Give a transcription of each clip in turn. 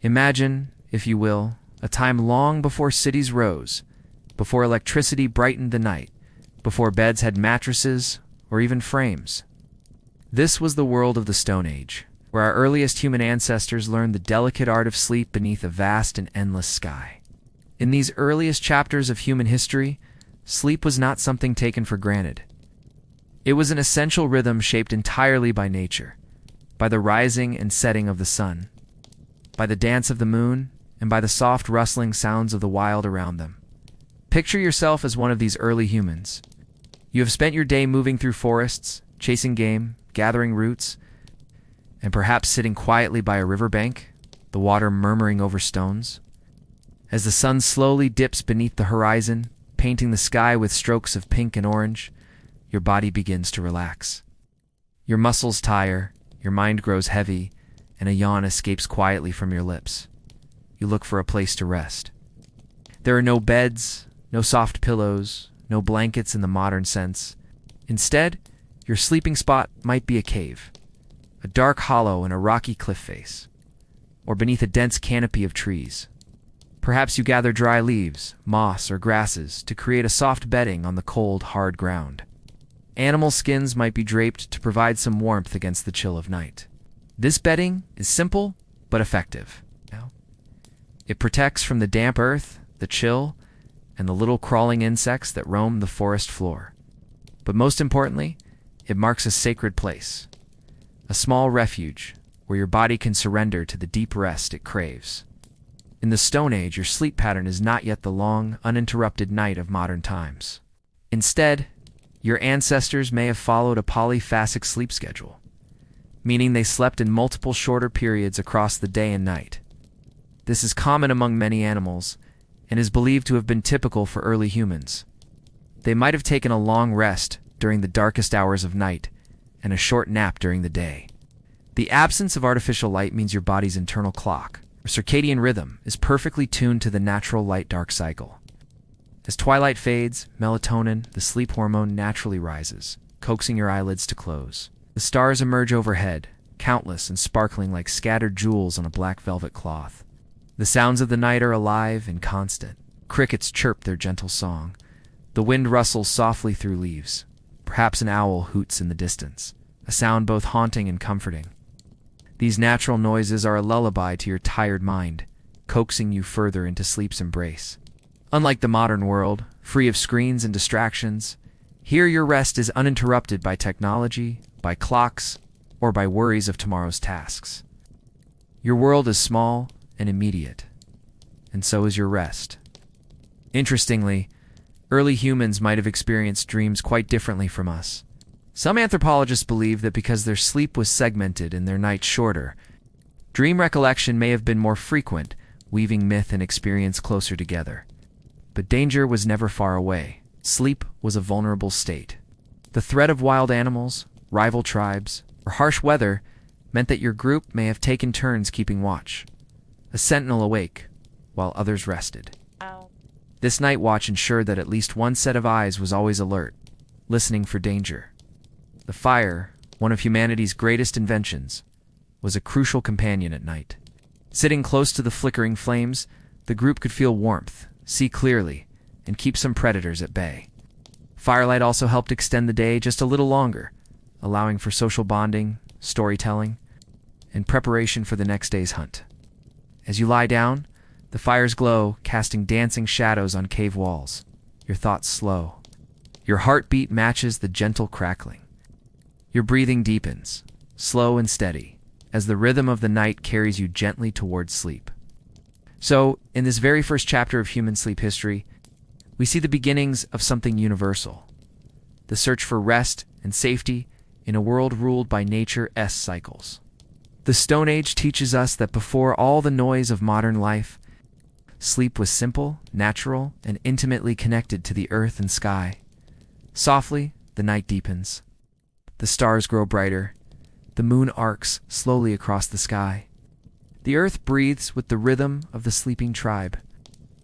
Imagine, if you will, a time long before cities rose, before electricity brightened the night, before beds had mattresses or even frames. This was the world of the Stone Age, where our earliest human ancestors learned the delicate art of sleep beneath a vast and endless sky. In these earliest chapters of human history, sleep was not something taken for granted. It was an essential rhythm shaped entirely by nature, by the rising and setting of the sun, by the dance of the moon, and by the soft rustling sounds of the wild around them. Picture yourself as one of these early humans. You have spent your day moving through forests, chasing game, gathering roots, and perhaps sitting quietly by a riverbank, the water murmuring over stones. As the sun slowly dips beneath the horizon, painting the sky with strokes of pink and orange, your body begins to relax. Your muscles tire, your mind grows heavy, and a yawn escapes quietly from your lips. You look for a place to rest. There are no beds, no soft pillows, no blankets in the modern sense. Instead, your sleeping spot might be a cave, a dark hollow in a rocky cliff face, or beneath a dense canopy of trees. Perhaps you gather dry leaves, moss, or grasses to create a soft bedding on the cold, hard ground. Animal skins might be draped to provide some warmth against the chill of night. This bedding is simple but effective. It protects from the damp earth, the chill, and the little crawling insects that roam the forest floor. But most importantly, it marks a sacred place, a small refuge where your body can surrender to the deep rest it craves. In the Stone Age, your sleep pattern is not yet the long, uninterrupted night of modern times. Instead, your ancestors may have followed a polyphasic sleep schedule, meaning they slept in multiple shorter periods across the day and night. This is common among many animals and is believed to have been typical for early humans. They might have taken a long rest during the darkest hours of night and a short nap during the day. The absence of artificial light means your body's internal clock, or circadian rhythm, is perfectly tuned to the natural light-dark cycle. As twilight fades, melatonin, the sleep hormone, naturally rises, coaxing your eyelids to close. The stars emerge overhead, countless and sparkling like scattered jewels on a black velvet cloth. The sounds of the night are alive and constant. Crickets chirp their gentle song. The wind rustles softly through leaves. Perhaps an owl hoots in the distance, a sound both haunting and comforting. These natural noises are a lullaby to your tired mind, coaxing you further into sleep's embrace. Unlike the modern world, free of screens and distractions, here your rest is uninterrupted by technology, by clocks, or by worries of tomorrow's tasks. Your world is small and immediate, and so is your rest. Interestingly, early humans might have experienced dreams quite differently from us. Some anthropologists believe that because their sleep was segmented and their nights shorter, dream recollection may have been more frequent, weaving myth and experience closer together. But danger was never far away. Sleep was a vulnerable state. The threat of wild animals, rival tribes, or harsh weather meant that your group may have taken turns keeping watch, a sentinel awake while others rested. This night watch ensured that at least one set of eyes was always alert, listening for danger. The fire, one of humanity's greatest inventions, was a crucial companion at night. Sitting close to the flickering flames, the group could feel warmth, see clearly, and keep some predators at bay. Firelight also helped extend the day just a little longer, allowing for social bonding, storytelling, and preparation for the next day's hunt. As you lie down, the fire's glow casting dancing shadows on cave walls. Your thoughts slow. Your heartbeat matches the gentle crackling. Your breathing deepens, slow and steady, as the rhythm of the night carries you gently towards sleep. So, in this very first chapter of human sleep history, we see the beginnings of something universal, the search for rest and safety in a world ruled by nature's cycles. The Stone Age teaches us that before all the noise of modern life, sleep was simple, natural, and intimately connected to the earth and sky. Softly, the night deepens. The stars grow brighter. The moon arcs slowly across the sky. The earth breathes with the rhythm of the sleeping tribe.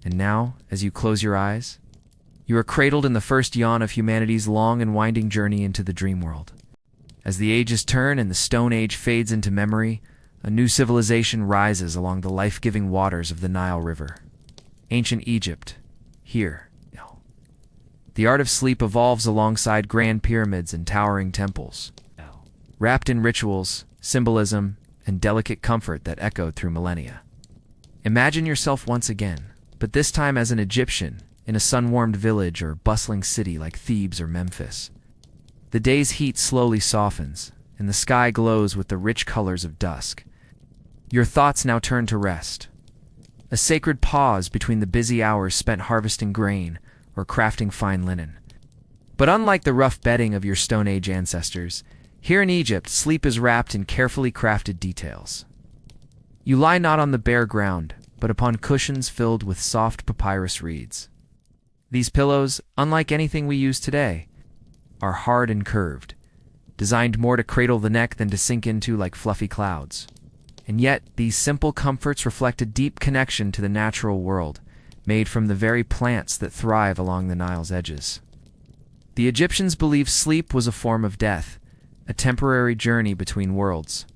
And now, as you close your eyes, you are cradled in the first yawn of humanity's long and winding journey into the dream world. As the ages turn and the Stone Age fades into memory, a new civilization rises along the life-giving waters of the Nile River. Ancient Egypt. Here. The art of sleep evolves alongside grand pyramids and towering temples, wrapped in rituals, symbolism, and delicate comfort that echoed through millennia. Imagine yourself once again, but this time as an Egyptian, in a sun-warmed village or bustling city like Thebes or Memphis. The day's heat slowly softens, and the sky glows with the rich colors of dusk. Your thoughts now turn to rest. A sacred pause between the busy hours spent harvesting grain or crafting fine linen. But unlike the rough bedding of your Stone Age ancestors, here in Egypt, sleep is wrapped in carefully crafted details. You lie not on the bare ground, but upon cushions filled with soft papyrus reeds. These pillows, unlike anything we use today, are hard and curved, designed more to cradle the neck than to sink into like fluffy clouds. And yet, these simple comforts reflect a deep connection to the natural world, made from the very plants that thrive along the Nile's edges. The Egyptians believed sleep was a form of death, a temporary journey between worlds.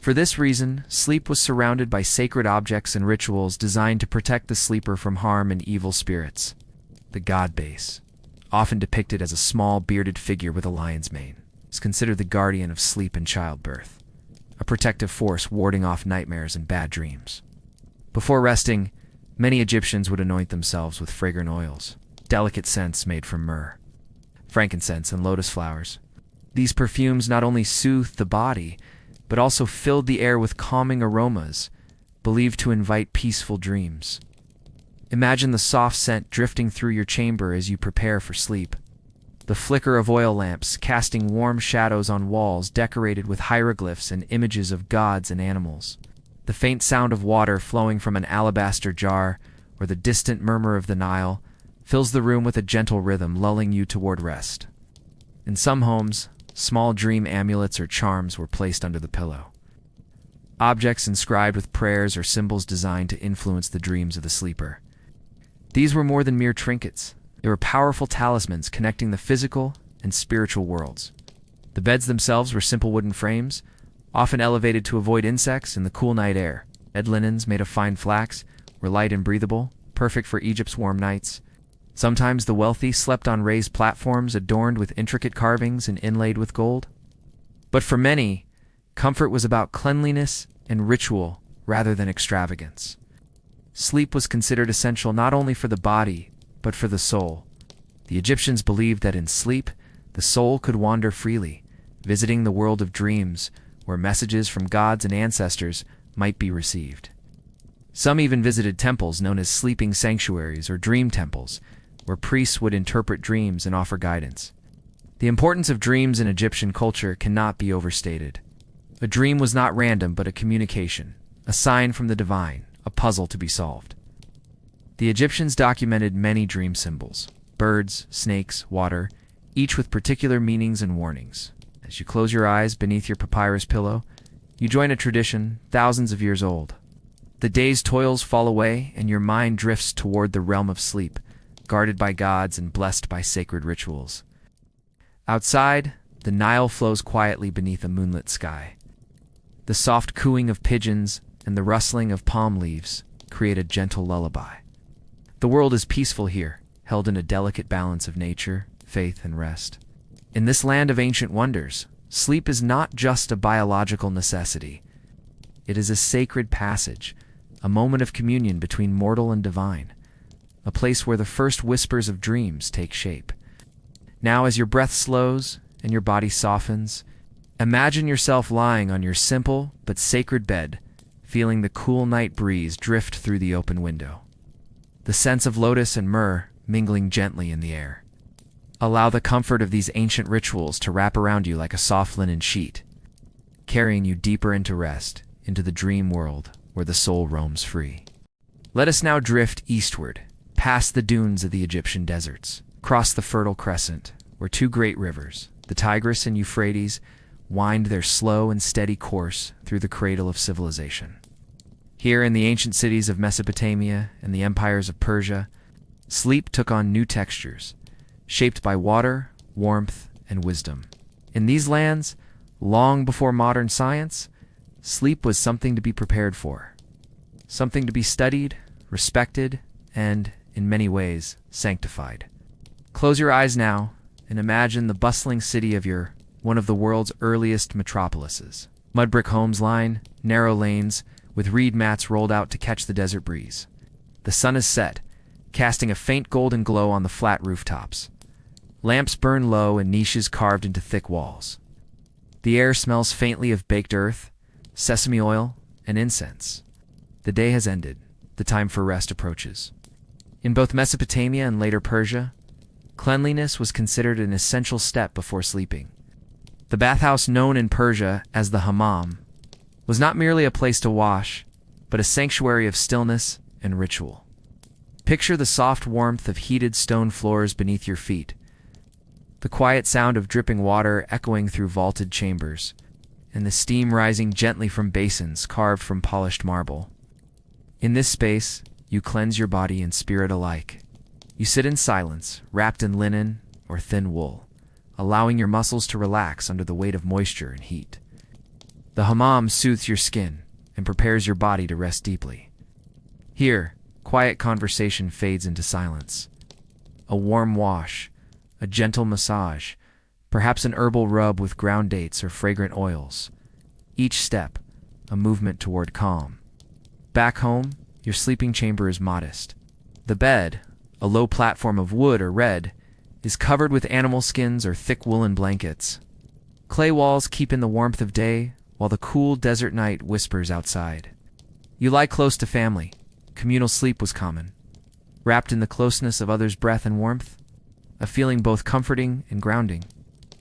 For this reason, sleep was surrounded by sacred objects and rituals designed to protect the sleeper from harm and evil spirits. The god base, often depicted as a small bearded figure with a lion's mane, is considered the guardian of sleep and childbirth, a protective force warding off nightmares and bad dreams. Before resting, many Egyptians would anoint themselves with fragrant oils, delicate scents made from myrrh, frankincense, and lotus flowers. These perfumes not only soothed the body, but also filled the air with calming aromas, believed to invite peaceful dreams. Imagine the soft scent drifting through your chamber as you prepare for sleep. The flicker of oil lamps casting warm shadows on walls decorated with hieroglyphs and images of gods and animals. The faint sound of water flowing from an alabaster jar, or the distant murmur of the Nile, fills the room with a gentle rhythm, lulling you toward rest. In some homes, small dream amulets or charms were placed under the pillow. Objects inscribed with prayers or symbols designed to influence the dreams of the sleeper. These were more than mere trinkets. They were powerful talismans connecting the physical and spiritual worlds. The beds themselves were simple wooden frames, often elevated to avoid insects in the cool night air. Bed linens made of fine flax were light and breathable, perfect for Egypt's warm nights. Sometimes the wealthy slept on raised platforms adorned with intricate carvings and inlaid with gold. But for many, comfort was about cleanliness and ritual rather than extravagance. Sleep was considered essential not only for the body, but for the soul. The Egyptians believed that in sleep, the soul could wander freely, visiting the world of dreams, where messages from gods and ancestors might be received. Some even visited temples known as sleeping sanctuaries or dream temples, where priests would interpret dreams and offer guidance. The importance of dreams in Egyptian culture cannot be overstated. A dream was not random but a communication, a sign from the divine, a puzzle to be solved. The Egyptians documented many dream symbols: birds, snakes, water, each with particular meanings and warnings. As you close your eyes beneath your papyrus pillow, you join a tradition thousands of years old. The day's toils fall away and your mind drifts toward the realm of sleep, guarded by gods and blessed by sacred rituals. Outside, the Nile flows quietly beneath a moonlit sky. The soft cooing of pigeons and the rustling of palm leaves create a gentle lullaby. The world is peaceful here, held in a delicate balance of nature, faith, and rest. In this land of ancient wonders, sleep is not just a biological necessity. It is a sacred passage, a moment of communion between mortal and divine, a place where the first whispers of dreams take shape. Now, as your breath slows and your body softens, imagine yourself lying on your simple but sacred bed, feeling the cool night breeze drift through the open window. The scents of lotus and myrrh mingling gently in the air. Allow the comfort of these ancient rituals to wrap around you like a soft linen sheet, carrying you deeper into rest, into the dream world where the soul roams free. Let us now drift eastward, past the dunes of the Egyptian deserts, across the Fertile Crescent, where two great rivers, the Tigris and Euphrates, wind their slow and steady course through the cradle of civilization. Here in the ancient cities of Mesopotamia and the empires of Persia, sleep took on new textures, shaped by water, warmth, and wisdom. In these lands, long before modern science, Sleep was something to be prepared for, something to be studied, respected, and, in many ways, sanctified. Close your eyes now and imagine the bustling city of one of the world's earliest metropolises. Mud brick homes line narrow lanes with reed mats rolled out to catch the desert breeze. The sun is set, casting a faint golden glow on the flat rooftops. Lamps burn low in niches carved into thick walls. The air smells faintly of baked earth, sesame oil, and incense. The day has ended. The time for rest approaches. In both Mesopotamia and later Persia, cleanliness was considered an essential step before sleeping. The bathhouse, known in Persia as the hammam, was not merely a place to wash, but a sanctuary of stillness and ritual. Picture the soft warmth of heated stone floors beneath your feet, the quiet sound of dripping water echoing through vaulted chambers, and the steam rising gently from basins carved from polished marble. In this space, you cleanse your body and spirit alike. You sit in silence, wrapped in linen or thin wool, allowing your muscles to relax under the weight of moisture and heat. The hammam soothes your skin and prepares your body to rest deeply. Here, quiet conversation fades into silence. A warm wash, a gentle massage, perhaps an herbal rub with ground dates or fragrant oils. Each step, a movement toward calm. Back home, your sleeping chamber is modest. The bed, a low platform of wood or red, is covered with animal skins or thick woolen blankets. Clay walls keep in the warmth of day, while the cool desert night whispers outside. You lie close to family. Communal sleep was common. Wrapped in the closeness of others' breath and warmth, a feeling both comforting and grounding.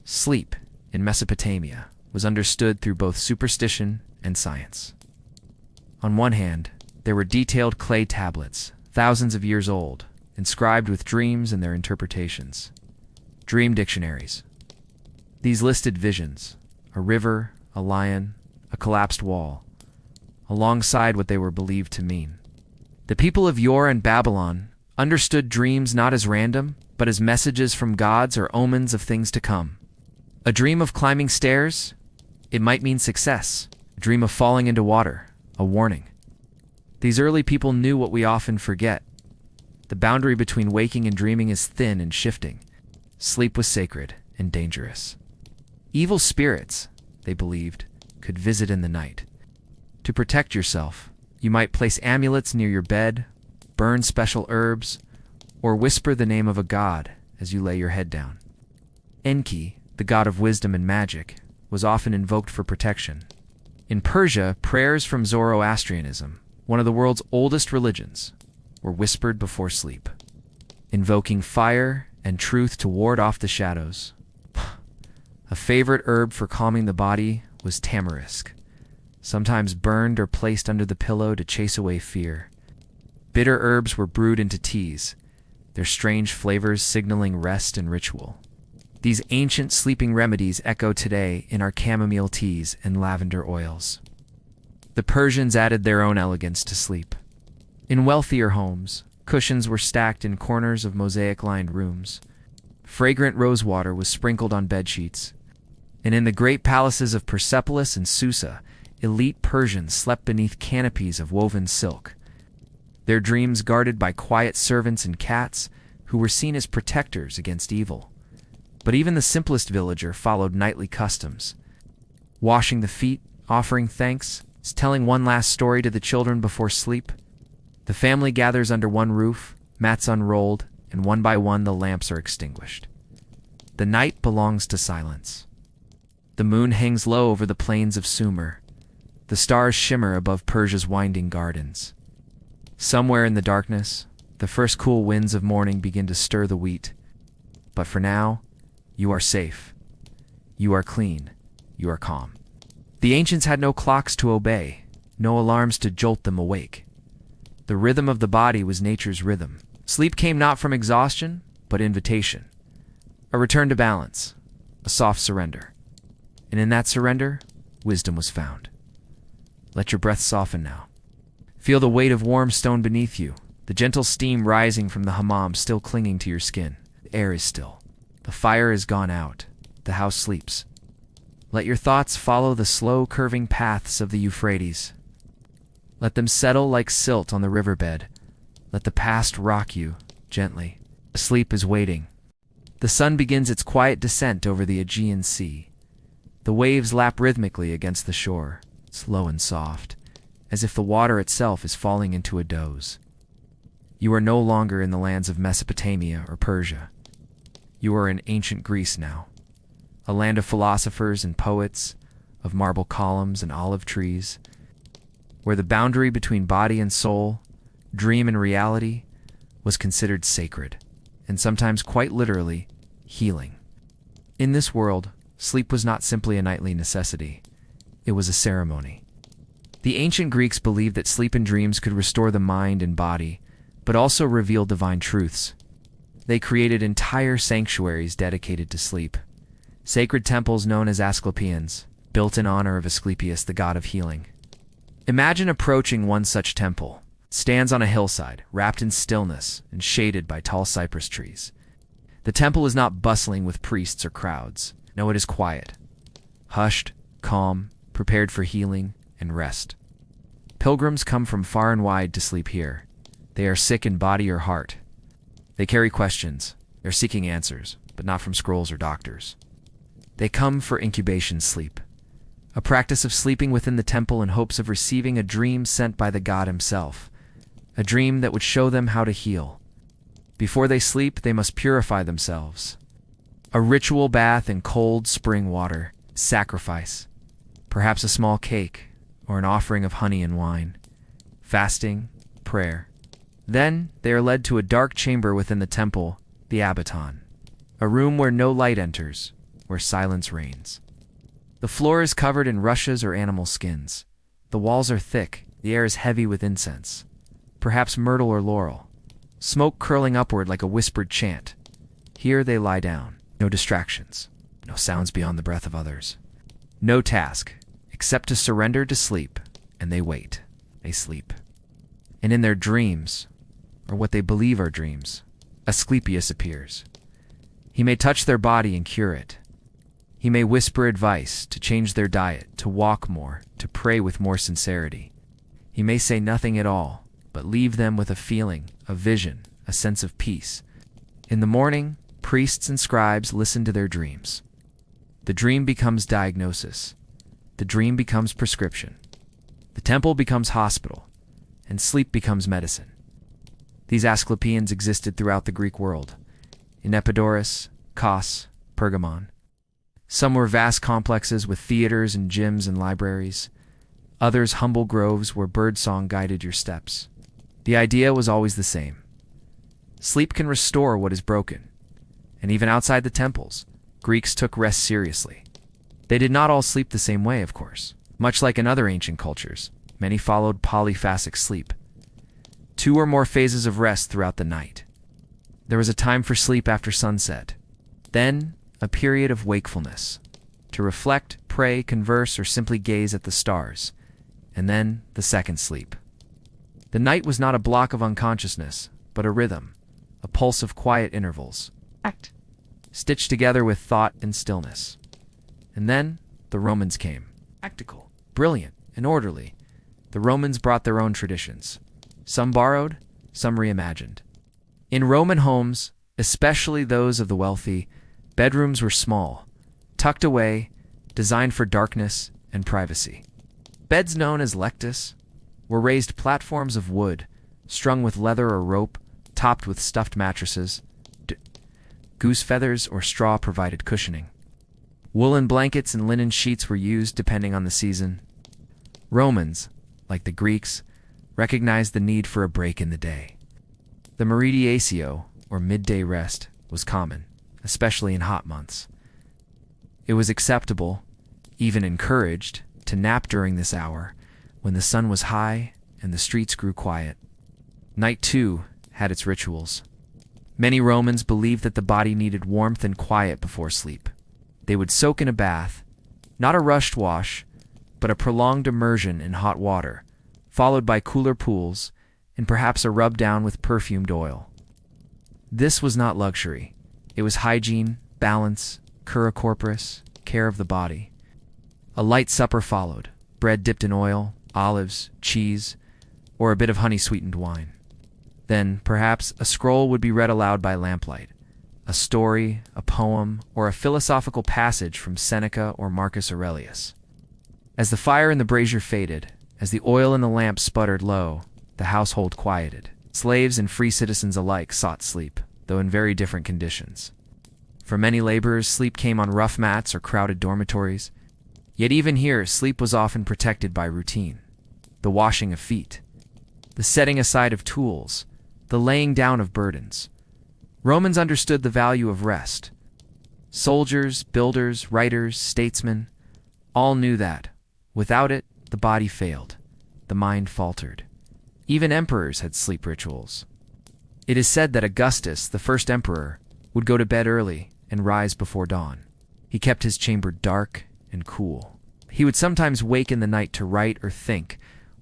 Sleep, in Mesopotamia, was understood through both superstition and science. On one hand, there were detailed clay tablets, thousands of years old, inscribed with dreams and their interpretations. Dream dictionaries. These listed visions, a river, a lion, a collapsed wall, alongside what they were believed to mean. The people of Yore and Babylon understood dreams not as random, but as messages from gods or omens of things to come. A dream of climbing stairs? It might mean success. A dream of falling into water? A warning. These early people knew what we often forget. The boundary between waking and dreaming is thin and shifting. Sleep was sacred and dangerous. Evil spirits, they believed, could visit in the night. To protect yourself, you might place amulets near your bed, burn special herbs, or whisper the name of a god as you lay your head down. Enki, the god of wisdom and magic, was often invoked for protection. In Persia, prayers from Zoroastrianism, one of the world's oldest religions, were whispered before sleep, invoking fire and truth to ward off the shadows. A favorite herb for calming the body was tamarisk, sometimes burned or placed under the pillow to chase away fear. Bitter herbs were brewed into teas, their strange flavors signaling rest and ritual. These ancient sleeping remedies echo today in our chamomile teas and lavender oils. The Persians added their own elegance to sleep. In wealthier homes, cushions were stacked in corners of mosaic-lined rooms. Fragrant rosewater was sprinkled on bedsheets. And in the great palaces of Persepolis and Susa, elite Persians slept beneath canopies of woven silk, their dreams guarded by quiet servants and cats who were seen as protectors against evil. But even the simplest villager followed nightly customs. Washing the feet, offering thanks, telling one last story to the children before sleep. The family gathers under one roof, mats unrolled, and one by one the lamps are extinguished. The night belongs to silence. The moon hangs low over the plains of Sumer. The stars shimmer above Persia's winding gardens. Somewhere in the darkness, the first cool winds of morning begin to stir the wheat. But for now, you are safe. You are clean. You are calm. The ancients had no clocks to obey, no alarms to jolt them awake. The rhythm of the body was nature's rhythm. Sleep came not from exhaustion, but invitation. A return to balance, a soft surrender. And in that surrender, wisdom was found. Let your breath soften now. Feel the weight of warm stone beneath you, the gentle steam rising from the hammam still clinging to your skin. The air is still. The fire is gone out. The house sleeps. Let your thoughts follow the slow curving paths of the Euphrates. Let them settle like silt on the riverbed. Let the past rock you gently. Sleep is waiting. The sun begins its quiet descent over the Aegean Sea. The waves lap rhythmically against the shore, slow and soft, as if the water itself is falling into a doze. You are no longer in the lands of Mesopotamia or Persia. You are in ancient Greece now, a land of philosophers and poets, of marble columns and olive trees, where the boundary between body and soul, dream and reality, was considered sacred, and sometimes quite literally, healing. In this world, sleep was not simply a nightly necessity. It was a ceremony. The ancient Greeks believed that sleep and dreams could restore the mind and body, but also reveal divine truths. They created entire sanctuaries dedicated to sleep, sacred temples known as Asclepions, built in honor of Asclepius, the god of healing. Imagine approaching one such temple. It stands on a hillside, wrapped in stillness and shaded by tall cypress trees. The temple is not bustling with priests or crowds. No, it is quiet, hushed, calm, prepared for healing and rest. Pilgrims come from far and wide to sleep here. They are sick in body or heart. They carry questions. They're seeking answers, but not from scrolls or doctors. They come for incubation sleep, a practice of sleeping within the temple in hopes of receiving a dream sent by the god himself, a dream that would show them how to heal. Before they sleep, they must purify themselves. A ritual bath in cold spring water, sacrifice, perhaps a small cake or an offering of honey and wine, fasting, prayer. Then they are led to a dark chamber within the temple, the abaton, a room where no light enters, where silence reigns. The floor is covered in rushes or animal skins. The walls are thick, the air is heavy with incense, perhaps myrtle or laurel, smoke curling upward like a whispered chant. Here they lie down, no distractions, no sounds beyond the breath of others. No task, except to surrender to sleep, and they wait, they sleep. And in their dreams, or what they believe are dreams, Asclepius appears. He may touch their body and cure it. He may whisper advice to change their diet, to walk more, to pray with more sincerity. He may say nothing at all, but leave them with a feeling, a vision, a sense of peace. In the morning, priests and scribes listen to their dreams. The dream becomes diagnosis. The dream becomes prescription. The temple becomes hospital, and sleep becomes medicine. These Asclepians existed throughout the Greek world, in Epidaurus, Kos, Pergamon. Some were vast complexes with theaters and gyms and libraries. Others humble groves where birdsong guided your steps. The idea was always the same. Sleep can restore what is broken. And even outside the temples, Greeks took rest seriously. They did not all sleep the same way, of course. Much like in other ancient cultures, many followed polyphasic sleep, 2 or more phases of rest throughout the night. There was a time for sleep after sunset, then a period of wakefulness, to reflect, pray, converse, or simply gaze at the stars, and then the second sleep. The night was not a block of unconsciousness, but a rhythm, a pulse of quiet intervals, stitched together with thought and stillness. And then the Romans came, practical, brilliant, and orderly. The Romans brought their own traditions. Some borrowed, some reimagined. In Roman homes, especially those of the wealthy, bedrooms were small, tucked away, designed for darkness and privacy. Beds known as lectus were raised platforms of wood, strung with leather or rope, topped with stuffed mattresses. Goose feathers or straw provided cushioning. Woolen blankets and linen sheets were used depending on the season. Romans, like the Greeks, recognized the need for a break in the day. The meridiatio, or midday rest, was common, especially in hot months. It was acceptable, even encouraged, to nap during this hour when the sun was high and the streets grew quiet. Night, too, had its rituals. Many Romans believed that the body needed warmth and quiet before sleep. They would soak in a bath, not a rushed wash, but a prolonged immersion in hot water, followed by cooler pools and perhaps a rub down with perfumed oil. This was not luxury. It was hygiene, balance, cura corporis, care of the body. A light supper followed, bread dipped in oil, olives, cheese, or a bit of honey-sweetened wine. Then, perhaps, a scroll would be read aloud by lamplight, a story, a poem, or a philosophical passage from Seneca or Marcus Aurelius. As the fire in the brazier faded, as the oil in the lamp sputtered low, the household quieted. Slaves and free citizens alike sought sleep, though in very different conditions. For many laborers, sleep came on rough mats or crowded dormitories. Yet even here, sleep was often protected by routine. The washing of feet, the setting aside of tools, the laying down of burdens. Romans understood the value of rest. Soldiers, builders, writers, statesmen, all knew that, without it, the body failed, the mind faltered. Even emperors had sleep rituals. It is said that Augustus, the first emperor, would go to bed early and rise before dawn. He kept his chamber dark and cool. He would sometimes wake in the night to write or think,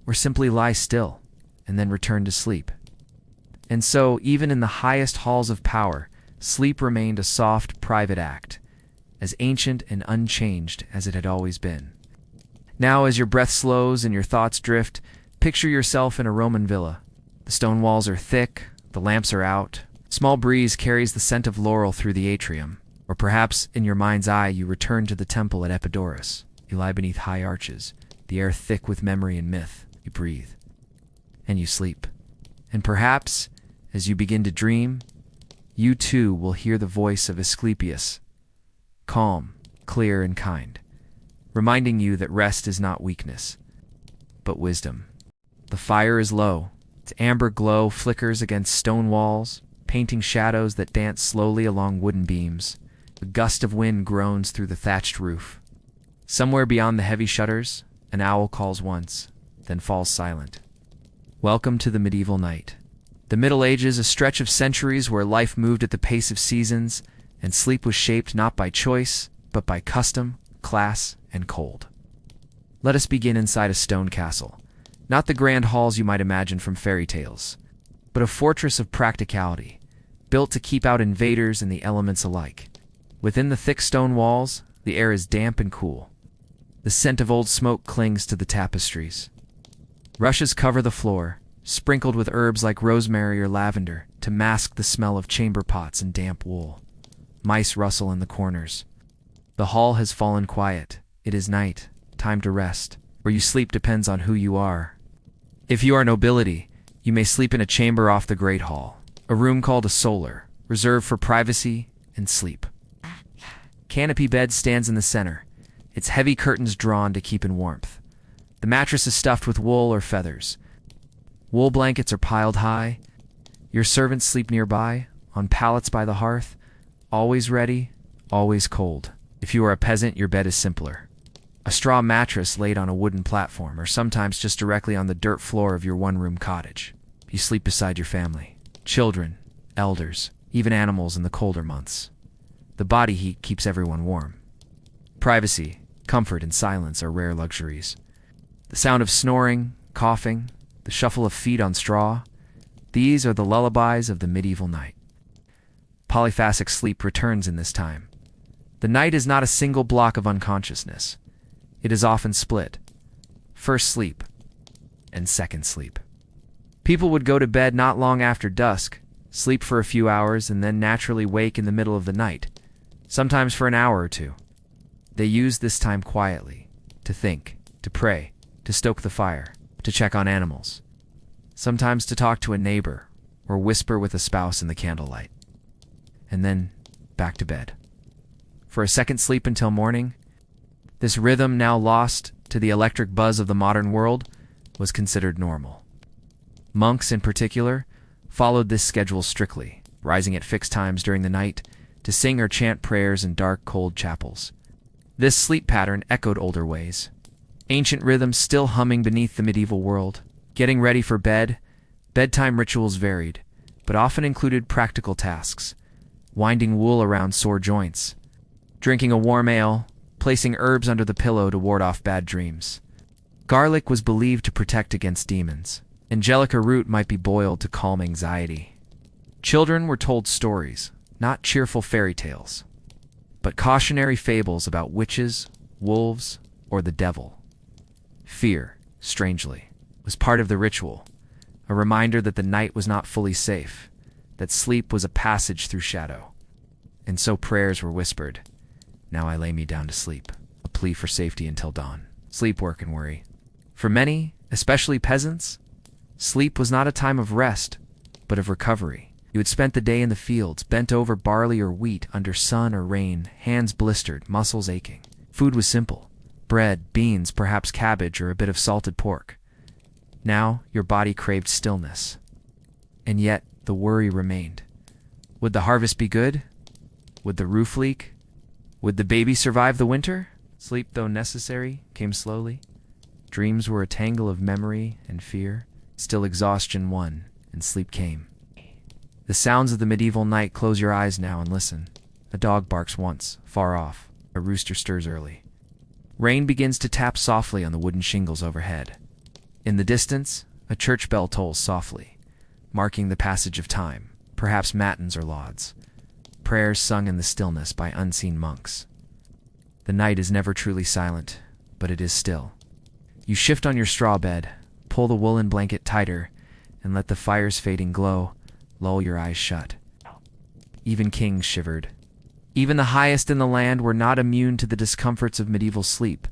or simply lie still, and then return to sleep. And so, even in the highest halls of power, sleep remained a soft, private act, as ancient and unchanged as it had always been. Now, as your breath slows and your thoughts drift, picture yourself in a Roman villa. The stone walls are thick, the lamps are out. Small breeze carries the scent of laurel through the atrium. Or perhaps, in your mind's eye, you return to the temple at Epidaurus. You lie beneath high arches, the air thick with memory and myth. You breathe. And you sleep. And perhaps, as you begin to dream, you too will hear the voice of Asclepius, calm, clear, and kind, reminding you that rest is not weakness, but wisdom. The fire is low. Its amber glow flickers against stone walls, painting shadows that dance slowly along wooden beams. A gust of wind groans through the thatched roof. Somewhere beyond the heavy shutters, an owl calls once, then falls silent. Welcome to the medieval night. The Middle Ages, a stretch of centuries where life moved at the pace of seasons, and sleep was shaped not by choice, but by custom, class, and cold. Let us begin inside a stone castle. Not the grand halls you might imagine from fairy tales, but a fortress of practicality, built to keep out invaders and the elements alike. Within the thick stone walls, the air is damp and cool. The scent of old smoke clings to the tapestries. Rushes cover the floor, sprinkled with herbs like rosemary or lavender to mask the smell of chamber pots and damp wool. Mice rustle in the corners. The hall has fallen quiet. It is night, time to rest. Where you sleep depends on who you are. If you are nobility, you may sleep in a chamber off the Great Hall, a room called a solar, reserved for privacy and sleep. Canopy bed stands in the center, its heavy curtains drawn to keep in warmth. The mattress is stuffed with wool or feathers. Wool blankets are piled high. Your servants sleep nearby, on pallets by the hearth, always ready, always cold. If you are a peasant, your bed is simpler. A straw mattress laid on a wooden platform, or sometimes just directly on the dirt floor of your one-room cottage. You sleep beside your family, children, elders, even animals in the colder months. The body heat keeps everyone warm. Privacy, comfort, and silence are rare luxuries. The sound of snoring, coughing, the shuffle of feet on straw, these are the lullabies of the medieval night. Polyphasic sleep returns in this time. The night is not a single block of unconsciousness. It is often split. First sleep and second sleep. People would go to bed not long after dusk, sleep for a few hours, and then naturally wake in the middle of the night, sometimes for an hour or two. They used this time quietly, to think, to pray, to stoke the fire, to check on animals, sometimes to talk to a neighbor, or whisper with a spouse in the candlelight. And then back to bed. For a second sleep until morning, this rhythm, now lost to the electric buzz of the modern world, was considered normal. Monks, in particular, followed this schedule strictly, rising at fixed times during the night to sing or chant prayers in dark, cold chapels. This sleep pattern echoed older ways. Ancient rhythms still humming beneath the medieval world. Getting ready for bed, bedtime rituals varied, but often included practical tasks. Winding wool around sore joints, drinking a warm ale, placing herbs under the pillow to ward off bad dreams. Garlic was believed to protect against demons. Angelica root might be boiled to calm anxiety. Children were told stories, not cheerful fairy tales, but cautionary fables about witches, wolves, or the devil. Fear, strangely, was part of the ritual, a reminder that the night was not fully safe, that sleep was a passage through shadow. And so prayers were whispered. Now I lay me down to sleep, a plea for safety until dawn. Sleep, work, and worry. For many, especially peasants, sleep was not a time of rest, but of recovery. You had spent the day in the fields, bent over barley or wheat under sun or rain, hands blistered, muscles aching. Food was simple: bread, beans, perhaps cabbage or a bit of salted pork. Now your body craved stillness. And yet the worry remained. Would the harvest be good? Would the roof leak? Would the baby survive the winter? Sleep, though necessary, came slowly. Dreams were a tangle of memory and fear. Still exhaustion won, and sleep came. The sounds of the medieval night. Close your eyes now and listen. A dog barks once, far off. A rooster stirs early. Rain begins to tap softly on the wooden shingles overhead. In the distance, a church bell tolls softly, marking the passage of time, perhaps matins or lauds. Prayers sung in the stillness by unseen monks. The night is never truly silent, but it is still. You shift on your straw bed, pull the woolen blanket tighter, and let the fire's fading glow lull your eyes shut. Even kings shivered. Even the highest in the land were not immune to the discomforts of medieval sleep.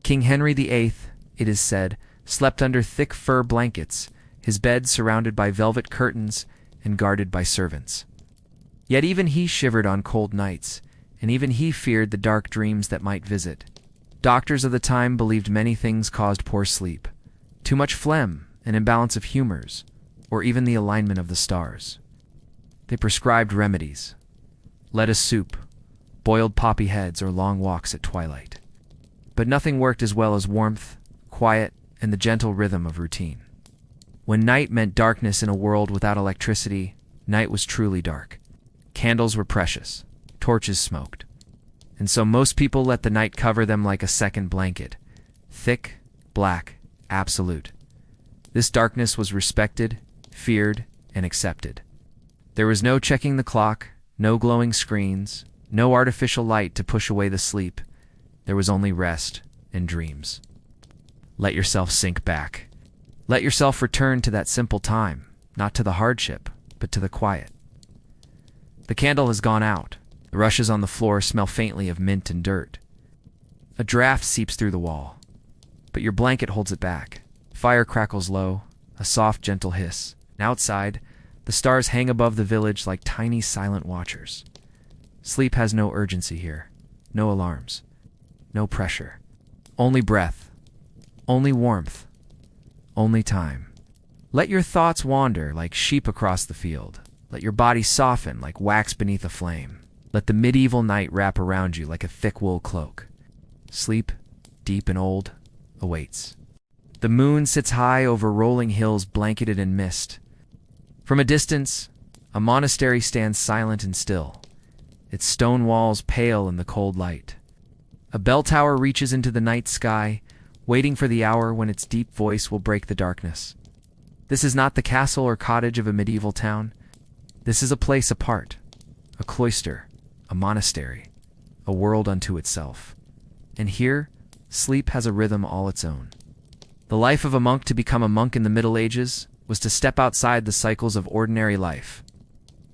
King Henry VIII, it is said, slept under thick fur blankets, his bed surrounded by velvet curtains and guarded by servants. Yet even he shivered on cold nights, and even he feared the dark dreams that might visit. Doctors of the time believed many things caused poor sleep: too much phlegm, an imbalance of humors, or even the alignment of the stars. They prescribed remedies: lettuce soup, boiled poppy heads, or long walks at twilight. But nothing worked as well as warmth, quiet, and the gentle rhythm of routine. When night meant darkness in a world without electricity, night was truly dark. Candles were precious, torches smoked, and so most people let the night cover them like a second blanket, thick, black, absolute. This darkness was respected, feared, and accepted. There was no checking the clock, no glowing screens, no artificial light to push away the sleep. There was only rest and dreams. Let yourself sink back. Let yourself return to that simple time, not to the hardship, but to the quiet. The candle has gone out. The rushes on the floor smell faintly of mint and dirt. A draft seeps through the wall, but your blanket holds it back. Fire crackles low, a soft, gentle hiss. And outside, the stars hang above the village like tiny, silent watchers. Sleep has no urgency here, no alarms, no pressure. Only breath, only warmth, only time. Let your thoughts wander like sheep across the field. Let your body soften like wax beneath a flame. Let the medieval night wrap around you like a thick wool cloak. Sleep, deep and old, awaits. The moon sits high over rolling hills blanketed in mist. From a distance, a monastery stands silent and still, its stone walls pale in the cold light. A bell tower reaches into the night sky, waiting for the hour when its deep voice will break the darkness. This is not the castle or cottage of a medieval town. This is a place apart, a cloister, a monastery, a world unto itself. And here, sleep has a rhythm all its own. The life of a monk to become a monk in the Middle Ages was to step outside the cycles of ordinary life.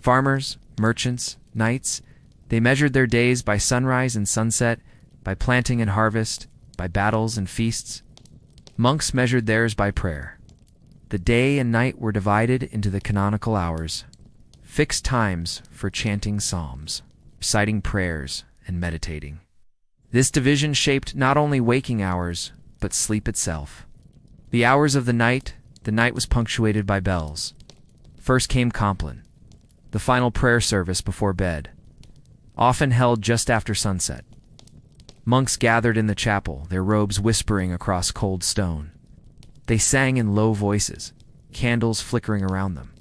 Farmers, merchants, knights, they measured their days by sunrise and sunset, by planting and harvest, by battles and feasts. Monks measured theirs by prayer. The day and night were divided into the canonical hours, fixed times for chanting psalms, reciting prayers, and meditating. This division shaped not only waking hours, but sleep itself. The hours of the night was punctuated by bells. First came Compline, the final prayer service before bed, often held just after sunset. Monks gathered in the chapel, their robes whispering across cold stone. They sang in low voices, candles flickering around them.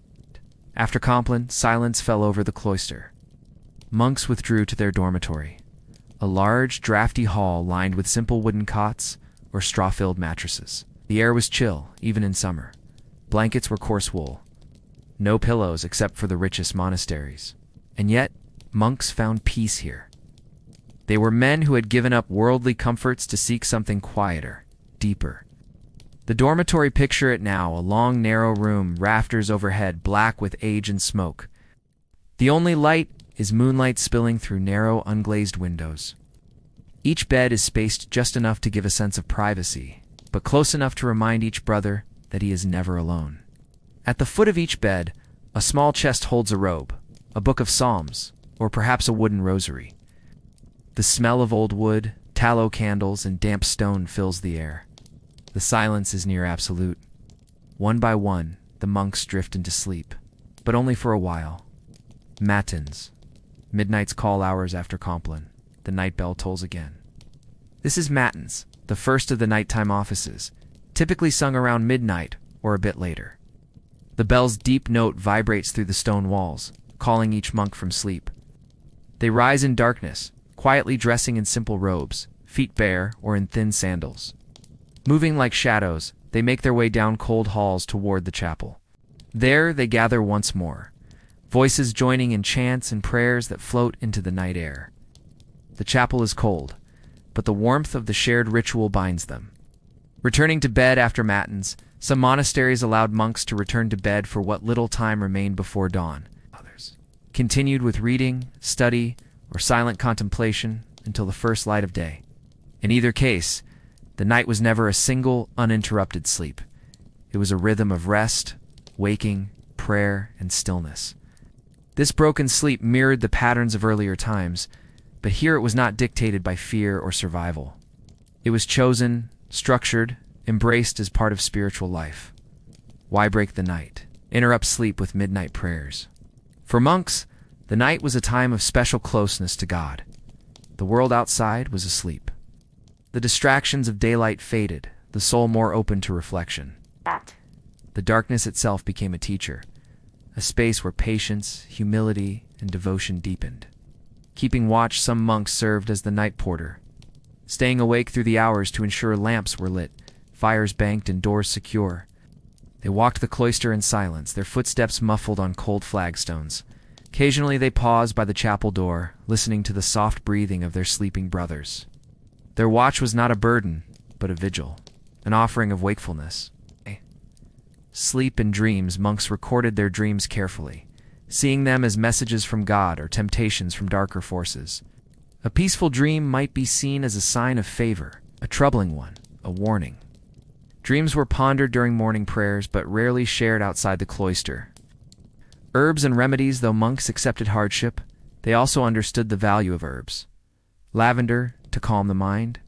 After Compline, silence fell over the cloister. Monks withdrew to their dormitory, a large, drafty hall lined with simple wooden cots or straw-filled mattresses. The air was chill, even in summer. Blankets were coarse wool. No pillows except for the richest monasteries. And yet, monks found peace here. They were men who had given up worldly comforts to seek something quieter, deeper. The dormitory, picture it now, a long, narrow room, rafters overhead, black with age and smoke. The only light is moonlight spilling through narrow, unglazed windows. Each bed is spaced just enough to give a sense of privacy, but close enough to remind each brother that he is never alone. At the foot of each bed, a small chest holds a robe, a book of psalms, or perhaps a wooden rosary. The smell of old wood, tallow candles, and damp stone fills the air. The silence is near absolute. One by one, the monks drift into sleep, but only for a while. Matins, midnight's call hours after Compline. The night bell tolls again. This is matins, the first of the nighttime offices, typically sung around midnight or a bit later. The bell's deep note vibrates through the stone walls, calling each monk from sleep. They rise in darkness, quietly dressing in simple robes, feet bare or in thin sandals. Moving like shadows, they make their way down cold halls toward the chapel. There they gather once more, voices joining in chants and prayers that float into the night air. The chapel is cold, but the warmth of the shared ritual binds them. Returning to bed after matins, some monasteries allowed monks to return to bed for what little time remained before dawn. Others continued with reading, study, or silent contemplation until the first light of day. In either case, the night was never a single, uninterrupted sleep. It was a rhythm of rest, waking, prayer, and stillness. This broken sleep mirrored the patterns of earlier times, but here it was not dictated by fear or survival. It was chosen, structured, embraced as part of spiritual life. Why break the night? Interrupt sleep with midnight prayers. For monks, the night was a time of special closeness to God. The world outside was asleep. The distractions of daylight faded, the soul more open to reflection. The darkness itself became a teacher, a space where patience, humility, and devotion deepened. Keeping watch, some monks served as the night porter, staying awake through the hours to ensure lamps were lit, fires banked, and doors secure. They walked the cloister in silence, their footsteps muffled on cold flagstones. Occasionally they paused by the chapel door, listening to the soft breathing of their sleeping brothers. Their watch was not a burden, but a vigil, an offering of wakefulness. Sleep and dreams, monks recorded their dreams carefully, seeing them as messages from God or temptations from darker forces. A peaceful dream might be seen as a sign of favor, a troubling one, a warning. Dreams were pondered during morning prayers, but rarely shared outside the cloister. Herbs and remedies, though monks accepted hardship, they also understood the value of herbs. Lavender to calm the mind,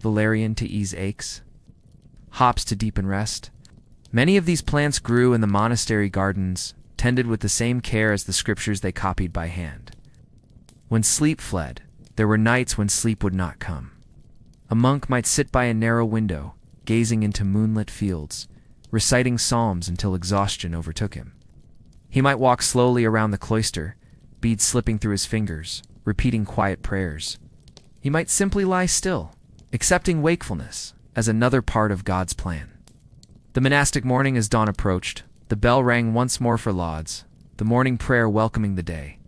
valerian to ease aches, hops to deepen rest. Many of these plants grew in the monastery gardens, tended with the same care as the scriptures they copied by hand. When sleep fled, there were nights when sleep would not come. A monk might sit by a narrow window, gazing into moonlit fields, reciting psalms until exhaustion overtook him. He might walk slowly around the cloister, beads slipping through his fingers, repeating quiet prayers. He might simply lie still, accepting wakefulness as another part of God's plan. The monastic morning as dawn approached, the bell rang once more for lauds, the morning prayer welcoming the day.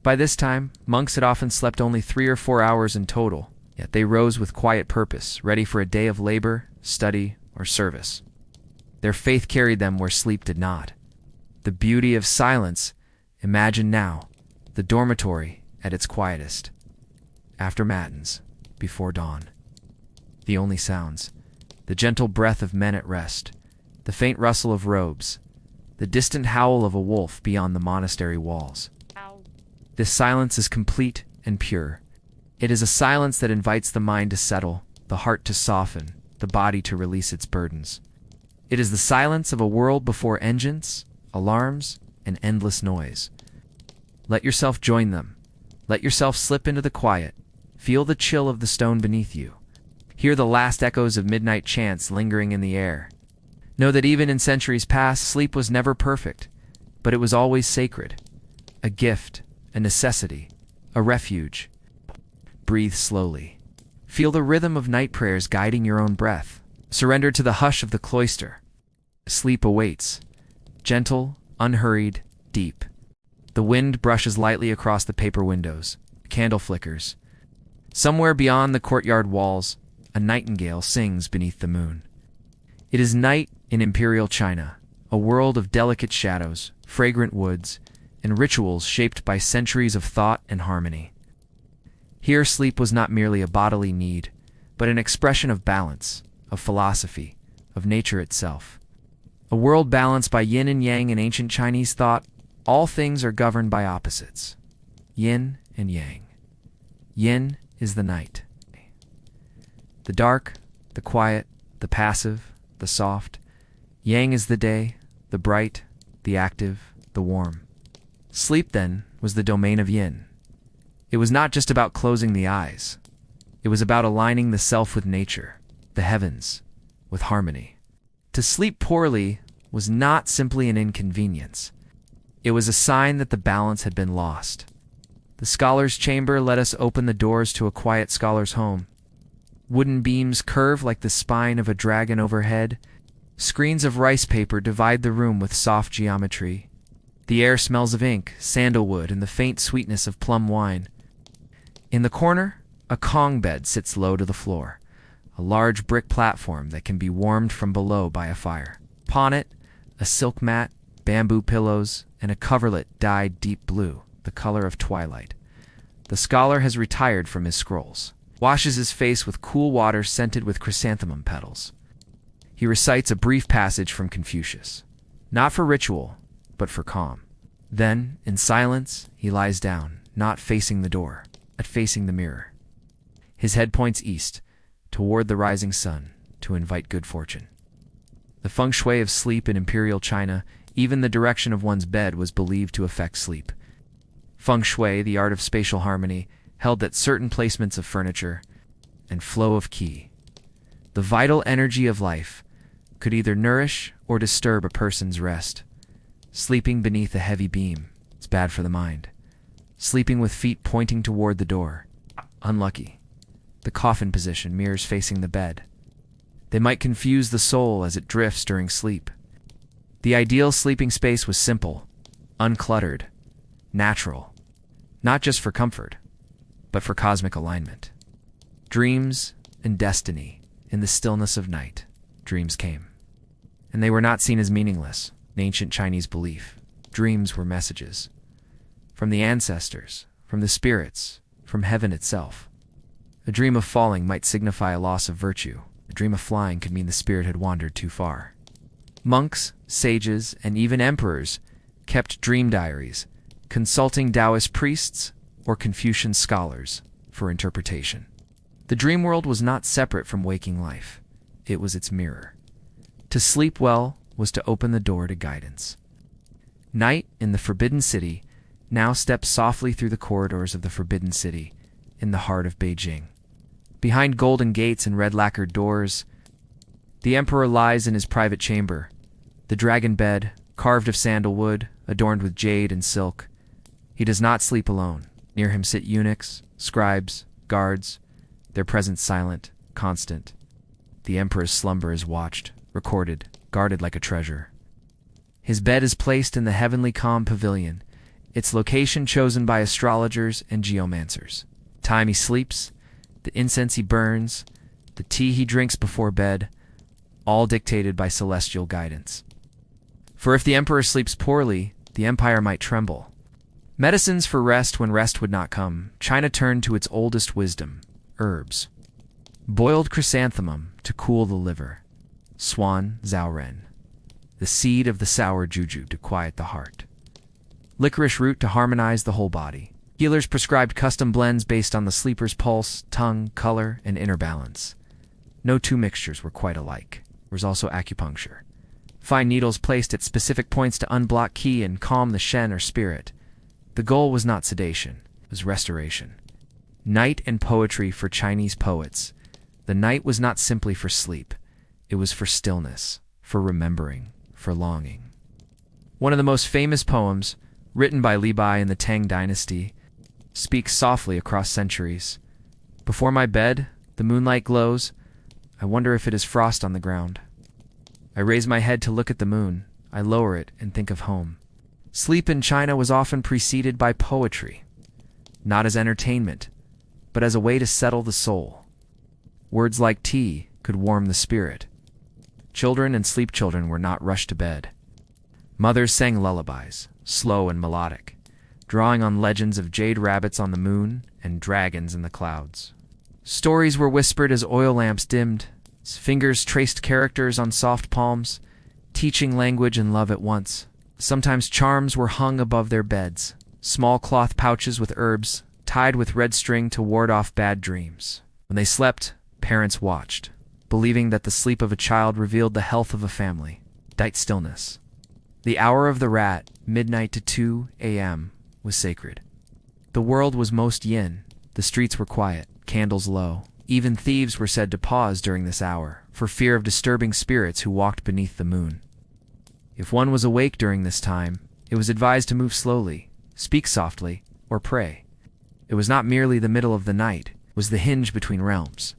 By this time, monks had often slept only 3 or 4 hours in total, yet they rose with quiet purpose, ready for a day of labor, study, or service. Their faith carried them where sleep did not. The beauty of silence, imagine now, the dormitory at its quietest. After matins, before dawn. The only sounds, the gentle breath of men at rest, the faint rustle of robes, the distant howl of a wolf beyond the monastery walls. This silence is complete and pure. It is a silence that invites the mind to settle, the heart to soften, the body to release its burdens. It is the silence of a world before engines, alarms, and endless noise. Let yourself join them. Let yourself slip into the quiet. Feel the chill of the stone beneath you. Hear the last echoes of midnight chants lingering in the air. Know that even in centuries past, sleep was never perfect, but it was always sacred. A gift, a necessity, a refuge. Breathe slowly. Feel the rhythm of night prayers guiding your own breath. Surrender to the hush of the cloister. Sleep awaits. Gentle, unhurried, deep. The wind brushes lightly across the paper windows. A candle flickers. Somewhere beyond the courtyard walls, a nightingale sings beneath the moon. It is night in Imperial China, a world of delicate shadows, fragrant woods, and rituals shaped by centuries of thought and harmony. Here sleep was not merely a bodily need, but an expression of balance, of philosophy, of nature itself. A world balanced by yin and yang in ancient Chinese thought, all things are governed by opposites. Yin and yang. Yin is the night. The dark, the quiet, the passive, the soft. Yang is the day, the bright, the active, the warm. Sleep, then, was the domain of yin. It was not just about closing the eyes. It was about aligning the self with nature, the heavens, with harmony. To sleep poorly was not simply an inconvenience. It was a sign that the balance had been lost. The scholar's chamber let us open the doors to a quiet scholar's home. Wooden beams curve like the spine of a dragon overhead. Screens of rice paper divide the room with soft geometry. The air smells of ink, sandalwood, and the faint sweetness of plum wine. In the corner, a Kong bed sits low to the floor, a large brick platform that can be warmed from below by a fire. Upon it, a silk mat, bamboo pillows, and a coverlet dyed deep blue, the color of twilight. The scholar has retired from his scrolls, washes his face with cool water scented with chrysanthemum petals. He recites a brief passage from Confucius, not for ritual, but for calm. Then, in silence, he lies down, not facing the door, but facing the mirror. His head points east, toward the rising sun, to invite good fortune. The feng shui of sleep in Imperial China, even the direction of one's bed was believed to affect sleep. Feng shui, the art of spatial harmony, held that certain placements of furniture and flow of qi, the vital energy of life, could either nourish or disturb a person's rest. Sleeping beneath a heavy beam is bad for the mind. Sleeping with feet pointing toward the door, unlucky. The coffin position, mirrors facing the bed. They might confuse the soul as it drifts during sleep. The ideal sleeping space was simple, uncluttered, natural, not just for comfort, but for cosmic alignment. Dreams and destiny, in the stillness of night, dreams came. And they were not seen as meaningless. In ancient Chinese belief, dreams were messages. From the ancestors, from the spirits, from heaven itself. A dream of falling might signify a loss of virtue. A dream of flying could mean the spirit had wandered too far. Monks, sages, and even emperors kept dream diaries, consulting Taoist priests or Confucian scholars for interpretation. The dream world was not separate from waking life. It was its mirror. To sleep well was to open the door to guidance. Night in the Forbidden City now steps softly through the corridors of the Forbidden City in the heart of Beijing. Behind golden gates and red lacquered doors, the emperor lies in his private chamber, the dragon bed, carved of sandalwood, adorned with jade and silk. He does not sleep alone. Near him sit eunuchs, scribes, guards, their presence silent, constant. The emperor's slumber is watched, recorded, guarded like a treasure. His bed is placed in the heavenly calm pavilion, its location chosen by astrologers and geomancers. The time he sleeps, the incense he burns, the tea he drinks before bed, all dictated by celestial guidance. For if the emperor sleeps poorly, the empire might tremble. Medicines for rest when rest would not come, China turned to its oldest wisdom, herbs. Boiled chrysanthemum to cool the liver, swan zaoren, the seed of the sour juju to quiet the heart, licorice root to harmonize the whole body. Healers prescribed custom blends based on the sleeper's pulse, tongue, color, and inner balance. No two mixtures were quite alike. There was also acupuncture. Fine needles placed at specific points to unblock qi and calm the shen or spirit. The goal was not sedation, it was restoration. Night and poetry for Chinese poets. The night was not simply for sleep. It was for stillness, for remembering, for longing. One of the most famous poems, written by Li Bai in the Tang Dynasty, speaks softly across centuries. Before my bed, the moonlight glows. I wonder if it is frost on the ground. I raise my head to look at the moon. I lower it and think of home. Sleep in China was often preceded by poetry, not as entertainment, but as a way to settle the soul. Words like tea could warm the spirit. Children and sleep children were not rushed to bed. Mothers sang lullabies, slow and melodic, drawing on legends of jade rabbits on the moon and dragons in the clouds. Stories were whispered as oil lamps dimmed, as fingers traced characters on soft palms, teaching language and love at once. Sometimes charms were hung above their beds, small cloth pouches with herbs, tied with red string to ward off bad dreams. When they slept, parents watched, believing that the sleep of a child revealed the health of a family. Dight stillness. The hour of the rat, midnight to 2 a.m., was sacred. The world was most yin. The streets were quiet, candles low. Even thieves were said to pause during this hour, for fear of disturbing spirits who walked beneath the moon. If one was awake during this time, it was advised to move slowly, speak softly, or pray. It was not merely the middle of the night, it was the hinge between realms.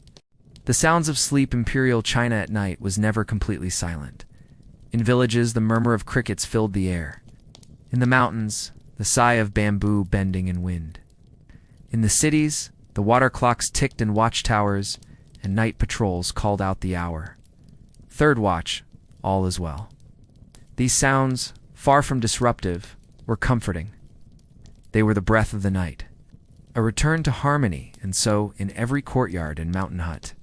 The sounds of sleep. Imperial China at night was never completely silent. In villages, the murmur of crickets filled the air. In the mountains, the sigh of bamboo bending in wind. In the cities, the water clocks ticked in watchtowers, and night patrols called out the hour. Third watch, all is well. These sounds, far from disruptive, were comforting. They were the breath of the night, a return to harmony, and so in every courtyard and mountain hut.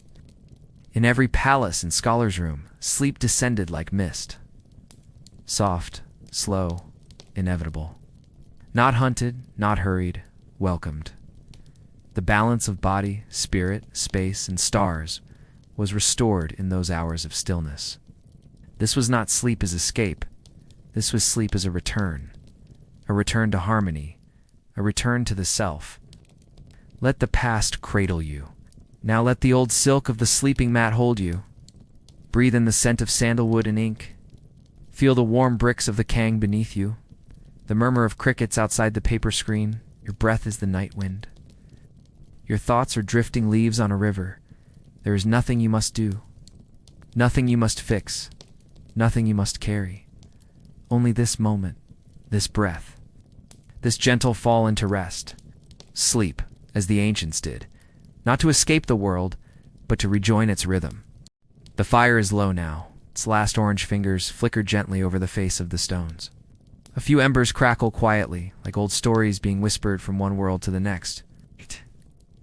In every palace and scholar's room, sleep descended like mist. Soft, slow, inevitable. Not hunted, not hurried, welcomed. The balance of body, spirit, space, and stars was restored in those hours of stillness. This was not sleep as escape. This was sleep as a return to harmony, a return to the self. Let the past cradle you. Now let the old silk of the sleeping mat hold you. Breathe in the scent of sandalwood and ink. Feel the warm bricks of the kang beneath you. The murmur of crickets outside the paper screen. Your breath is the night wind. Your thoughts are drifting leaves on a river. There is nothing you must do. Nothing you must fix. Nothing you must carry. Only this moment, this breath, this gentle fall into rest. Sleep, as the ancients did. Not to escape the world, but to rejoin its rhythm. The fire is low now. Its last orange fingers flicker gently over the face of the stones. A few embers crackle quietly, like old stories being whispered from one world to the next.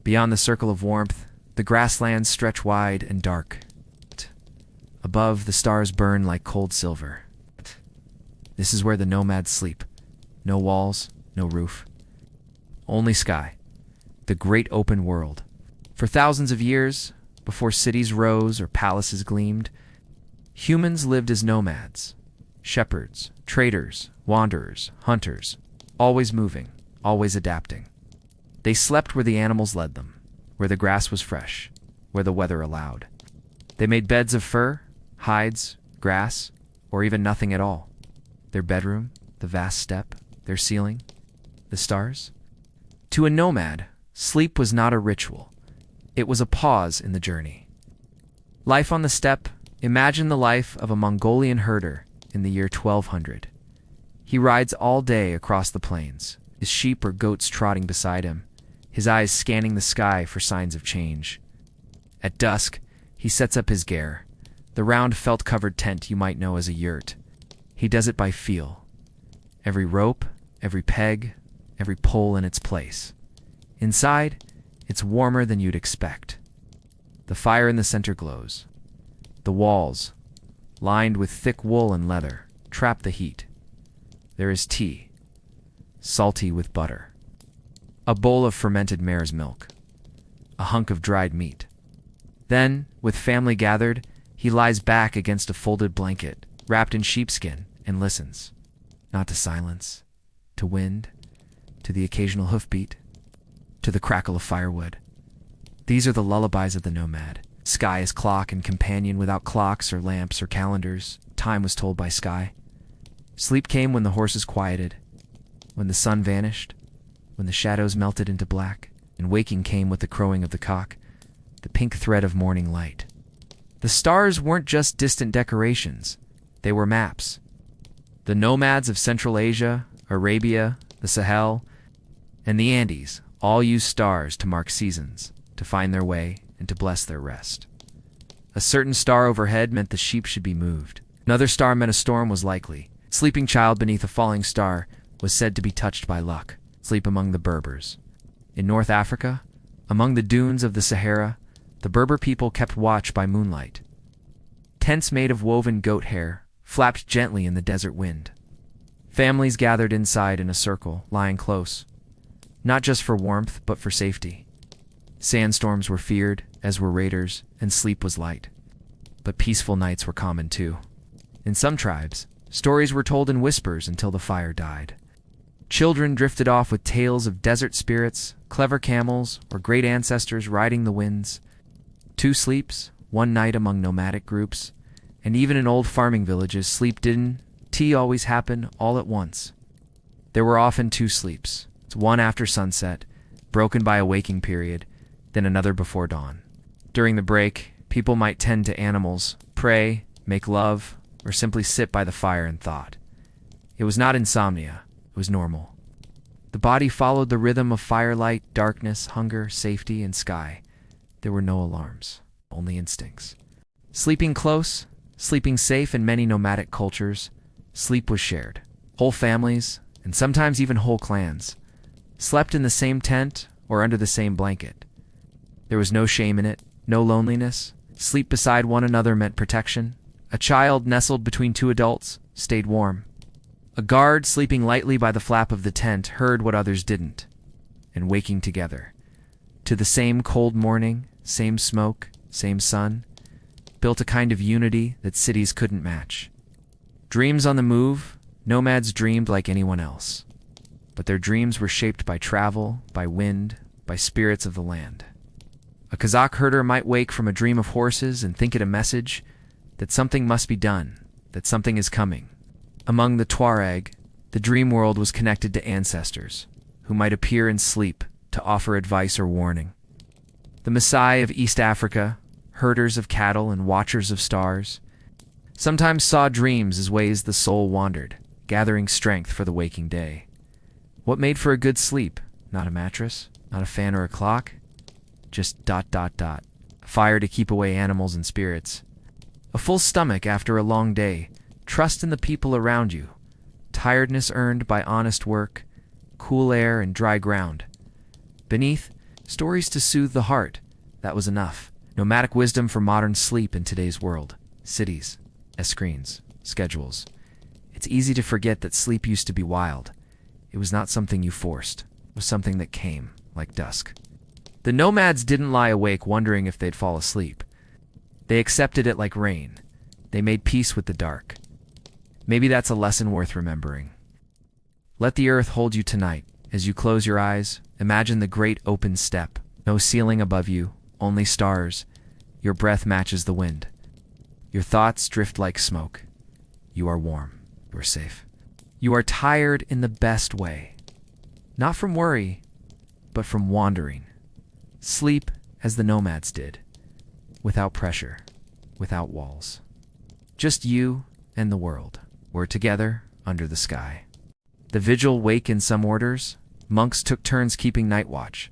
Beyond the circle of warmth, the grasslands stretch wide and dark. Above, the stars burn like cold silver. This is where the nomads sleep. No walls, no roof. Only sky. The great open world. For thousands of years, before cities rose or palaces gleamed, humans lived as nomads. Shepherds, traders, wanderers, hunters, always moving, always adapting. They slept where the animals led them, where the grass was fresh, where the weather allowed. They made beds of fur, hides, grass, or even nothing at all. Their bedroom, the vast steppe, their ceiling, the stars. To a nomad, sleep was not a ritual. It was a pause in the journey. Life on the steppe. Imagine the life of a Mongolian herder in the year 1200. He rides all day across the plains, his sheep or goats trotting beside him, his eyes scanning the sky for signs of change. At dusk, he sets up his ger, the round felt-covered tent you might know as a yurt. He does it by feel. Every rope, every peg, every pole in its place. Inside, it's warmer than you'd expect. The fire in the center glows. The walls, lined with thick wool and leather, trap the heat. There is tea, salty with butter. A bowl of fermented mare's milk. A hunk of dried meat. Then, with family gathered, he lies back against a folded blanket, wrapped in sheepskin, and listens. Not to silence, to wind, to the occasional hoofbeat, to the crackle of firewood. These are the lullabies of the nomad. Sky is clock and companion without clocks or lamps or calendars. Time was told by sky. Sleep came when the horses quieted, when the sun vanished, when the shadows melted into black, and waking came with the crowing of the cock, the pink thread of morning light. The stars weren't just distant decorations. They were maps. The nomads of Central Asia, Arabia, the Sahel, and the Andes All used stars to mark seasons, to find their way, and to bless their rest. A certain star overhead meant the sheep should be moved. Another star meant a storm was likely. Sleeping child beneath a falling star was said to be touched by luck. Sleep among the Berbers. In North Africa, among the dunes of the Sahara, the Berber people kept watch by moonlight. Tents made of woven goat hair flapped gently in the desert wind. Families gathered inside in a circle, lying close, not just for warmth, but for safety. Sandstorms were feared, as were raiders, and sleep was light. But peaceful nights were common too. In some tribes, stories were told in whispers until the fire died. Children drifted off with tales of desert spirits, clever camels, or great ancestors riding the winds. 2 sleeps, 1 night among nomadic groups, and even in old farming villages, sleep didn't always happen all at once. There were often 2 sleeps, one after sunset, broken by a waking period, then another before dawn. During the break, people might tend to animals, pray, make love, or simply sit by the fire in thought. It was not insomnia, it was normal. The body followed the rhythm of firelight, darkness, hunger, safety, and sky. There were no alarms, only instincts. Sleeping close, sleeping safe in many nomadic cultures, sleep was shared. Whole families, and sometimes even whole clans, slept in the same tent or under the same blanket. There was no shame in it, no loneliness. Sleep beside one another meant protection. A child nestled between 2 adults stayed warm. A guard sleeping lightly by the flap of the tent heard what others didn't, and waking together, to the same cold morning, same smoke, same sun, built a kind of unity that cities couldn't match. Dreams on the move, nomads dreamed like anyone else. But their dreams were shaped by travel, by wind, by spirits of the land. A Kazakh herder might wake from a dream of horses and think it a message that something must be done, that something is coming. Among the Tuareg, the dream world was connected to ancestors, who might appear in sleep to offer advice or warning. The Maasai of East Africa, herders of cattle and watchers of stars, sometimes saw dreams as ways the soul wandered, gathering strength for the waking day. What made for a good sleep? Not a mattress, not a fan or a clock, just ... fire to keep away animals and spirits. A full stomach after a long day, trust in the people around you, tiredness earned by honest work, cool air and dry ground. Beneath, stories to soothe the heart. That was enough. Nomadic wisdom for modern sleep in today's world. Cities, as screens, schedules. It's easy to forget that sleep used to be wild. It was not something you forced. It was something that came, like dusk. The nomads didn't lie awake wondering if they'd fall asleep. They accepted it like rain. They made peace with the dark. Maybe that's a lesson worth remembering. Let the earth hold you tonight. As you close your eyes, imagine the great open steppe. No ceiling above you, only stars. Your breath matches the wind. Your thoughts drift like smoke. You are warm. You are safe. You are tired in the best way. Not from worry, but from wandering. Sleep as the nomads did, without pressure, without walls. Just you and the world were together under the sky. The vigil wake in some orders, monks took turns keeping night watch,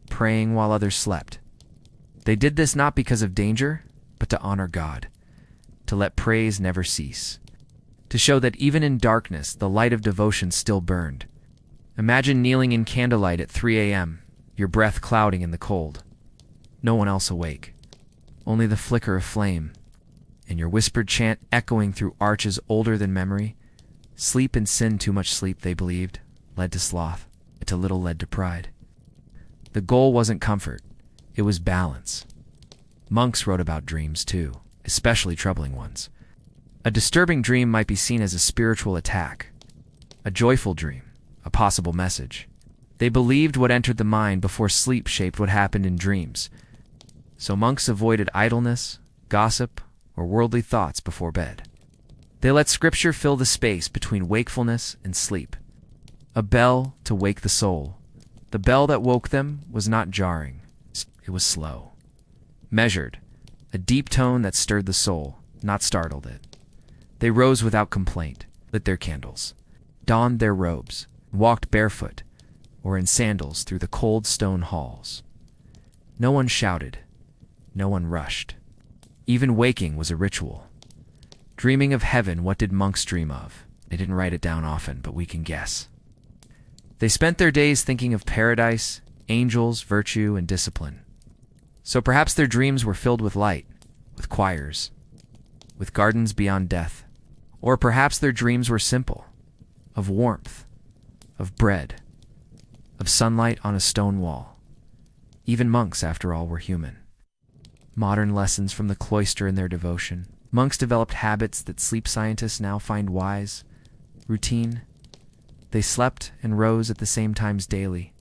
praying while others slept. They did this not because of danger, but to honor God, to let praise never cease, to show that even in darkness the light of devotion still burned. Imagine kneeling in candlelight at 3 a.m., your breath clouding in the cold. No one else awake, only the flicker of flame, and your whispered chant echoing through arches older than memory. Sleep and sin, too much sleep, they believed, led to sloth, but too little led to pride. The goal wasn't comfort, it was balance. Monks wrote about dreams too, especially troubling ones. A disturbing dream might be seen as a spiritual attack. A joyful dream, a possible message. They believed what entered the mind before sleep shaped what happened in dreams. So monks avoided idleness, gossip, or worldly thoughts before bed. They let scripture fill the space between wakefulness and sleep. A bell to wake the soul. The bell that woke them was not jarring. It was slow. Measured. A deep tone that stirred the soul, not startled it. They rose without complaint, lit their candles, donned their robes, walked barefoot, or in sandals through the cold stone halls. No one shouted. No one rushed. Even waking was a ritual. Dreaming of heaven, what did monks dream of? They didn't write it down often, but we can guess. They spent their days thinking of paradise, angels, virtue, and discipline. So perhaps their dreams were filled with light, with choirs, with gardens beyond death. Or perhaps their dreams were simple, of warmth, of bread, of sunlight on a stone wall. Even monks, after all, were human. Modern lessons from the cloister in their devotion. Monks developed habits that sleep scientists now find wise. Routine. They slept and rose at the same times daily.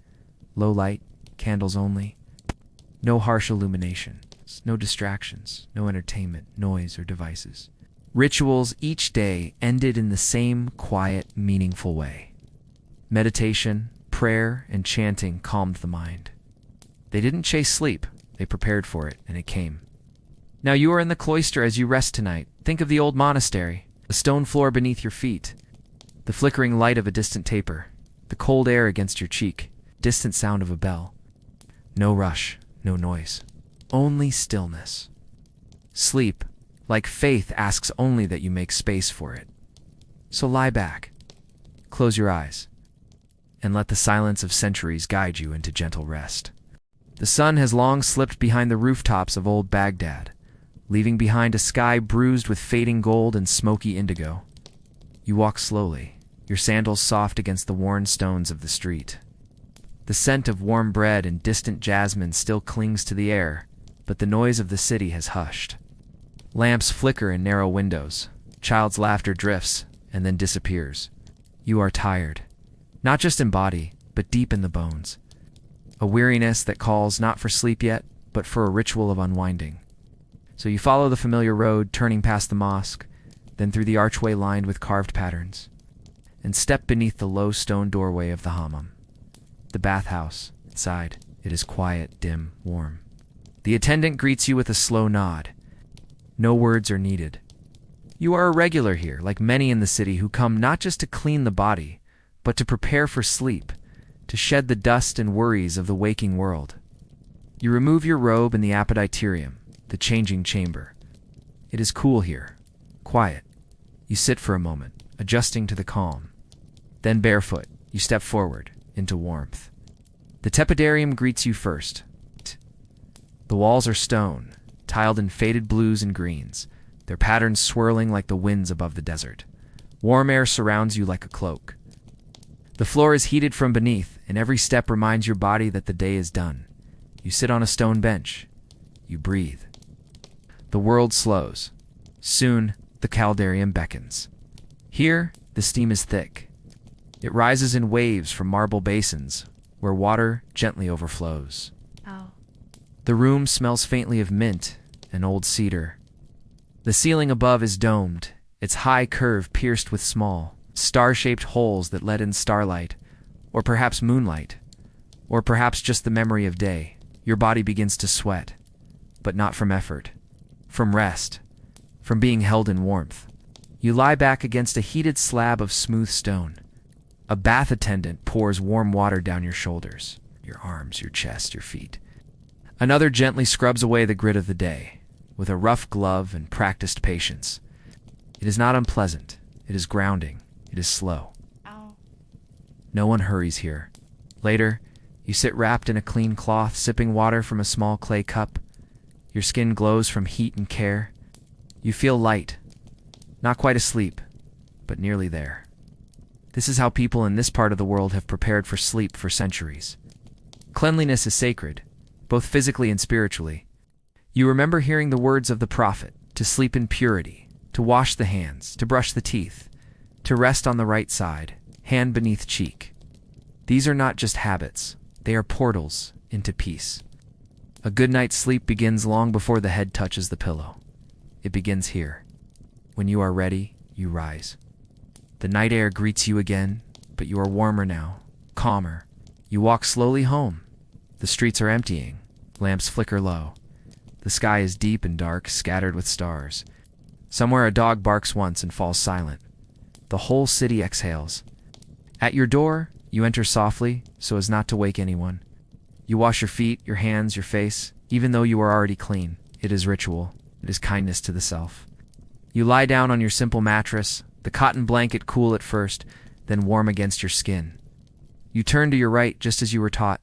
Low light, candles only. No harsh illumination, no distractions, no entertainment, noise, or devices. Rituals each day ended in the same quiet, meaningful way. Meditation, prayer, and chanting calmed the mind. They didn't chase sleep, they prepared for it, and it came. Now you are in the cloister as you rest tonight. Think of the old monastery, a stone floor beneath your feet, the flickering light of a distant taper, the cold air against your cheek, distant sound of a bell. No rush, no noise, only stillness. Sleep, like faith, asks only that you make space for it. So lie back, close your eyes, and let the silence of centuries guide you into gentle rest. The sun has long slipped behind the rooftops of old Baghdad, leaving behind a sky bruised with fading gold and smoky indigo. You walk slowly, your sandals soft against the worn stones of the street. The scent of warm bread and distant jasmine still clings to the air, but the noise of the city has hushed. Lamps flicker in narrow windows, child's laughter drifts and then disappears. You are tired, not just in body, but deep in the bones. A weariness that calls not for sleep yet, but for a ritual of unwinding. So you follow the familiar road, turning past the mosque, then through the archway lined with carved patterns, and step beneath the low stone doorway of the hammam. The bathhouse. Inside, it is quiet, dim, warm. The attendant greets you with a slow nod. No words are needed. You are a regular here, like many in the city who come not just to clean the body, but to prepare for sleep, to shed the dust and worries of the waking world. You remove your robe in the appetiterium, the changing chamber. It is cool here, quiet. You sit for a moment, adjusting to the calm. Then barefoot, you step forward, into warmth. The tepidarium greets you first. The walls are stone, tiled in faded blues and greens, their patterns swirling like the winds above the desert. Warm air surrounds you like a cloak. The floor is heated from beneath, and every step reminds your body that the day is done. You sit on a stone bench. You breathe. The world slows. Soon, the caldarium beckons. Here, the steam is thick. It rises in waves from marble basins, where water gently overflows. Oh. The room smells faintly of mint and old cedar. The ceiling above is domed, its high curve pierced with small, star-shaped holes that let in starlight, or perhaps moonlight, or perhaps just the memory of day. Your body begins to sweat, but not from effort, from rest, from being held in warmth. You lie back against a heated slab of smooth stone. A bath attendant pours warm water down your shoulders, your arms, your chest, your feet. Another gently scrubs away the grit of the day, with a rough glove and practiced patience. It is not unpleasant. It is grounding. It is slow. Ow. No one hurries here. Later, you sit wrapped in a clean cloth, sipping water from a small clay cup. Your skin glows from heat and care. You feel light. Not quite asleep, but nearly there. This is how people in this part of the world have prepared for sleep for centuries. Cleanliness is sacred, both physically and spiritually. You remember hearing the words of the prophet, to sleep in purity, to wash the hands, to brush the teeth, to rest on the right side, hand beneath cheek. These are not just habits, they are portals into peace. A good night's sleep begins long before the head touches the pillow. It begins here. When you are ready, you rise. The night air greets you again, but you are warmer now, calmer. You walk slowly home. The streets are emptying. Lamps flicker low. The sky is deep and dark, scattered with stars. Somewhere a dog barks once and falls silent. The whole city exhales. At your door, You enter softly, so as not to wake anyone. You wash your feet, your hands, your face, even though you are already clean. It is ritual. It is kindness to the self. You lie down on your simple mattress, the cotton blanket cool at first, then warm against your skin. You turn to your right just as you were taught.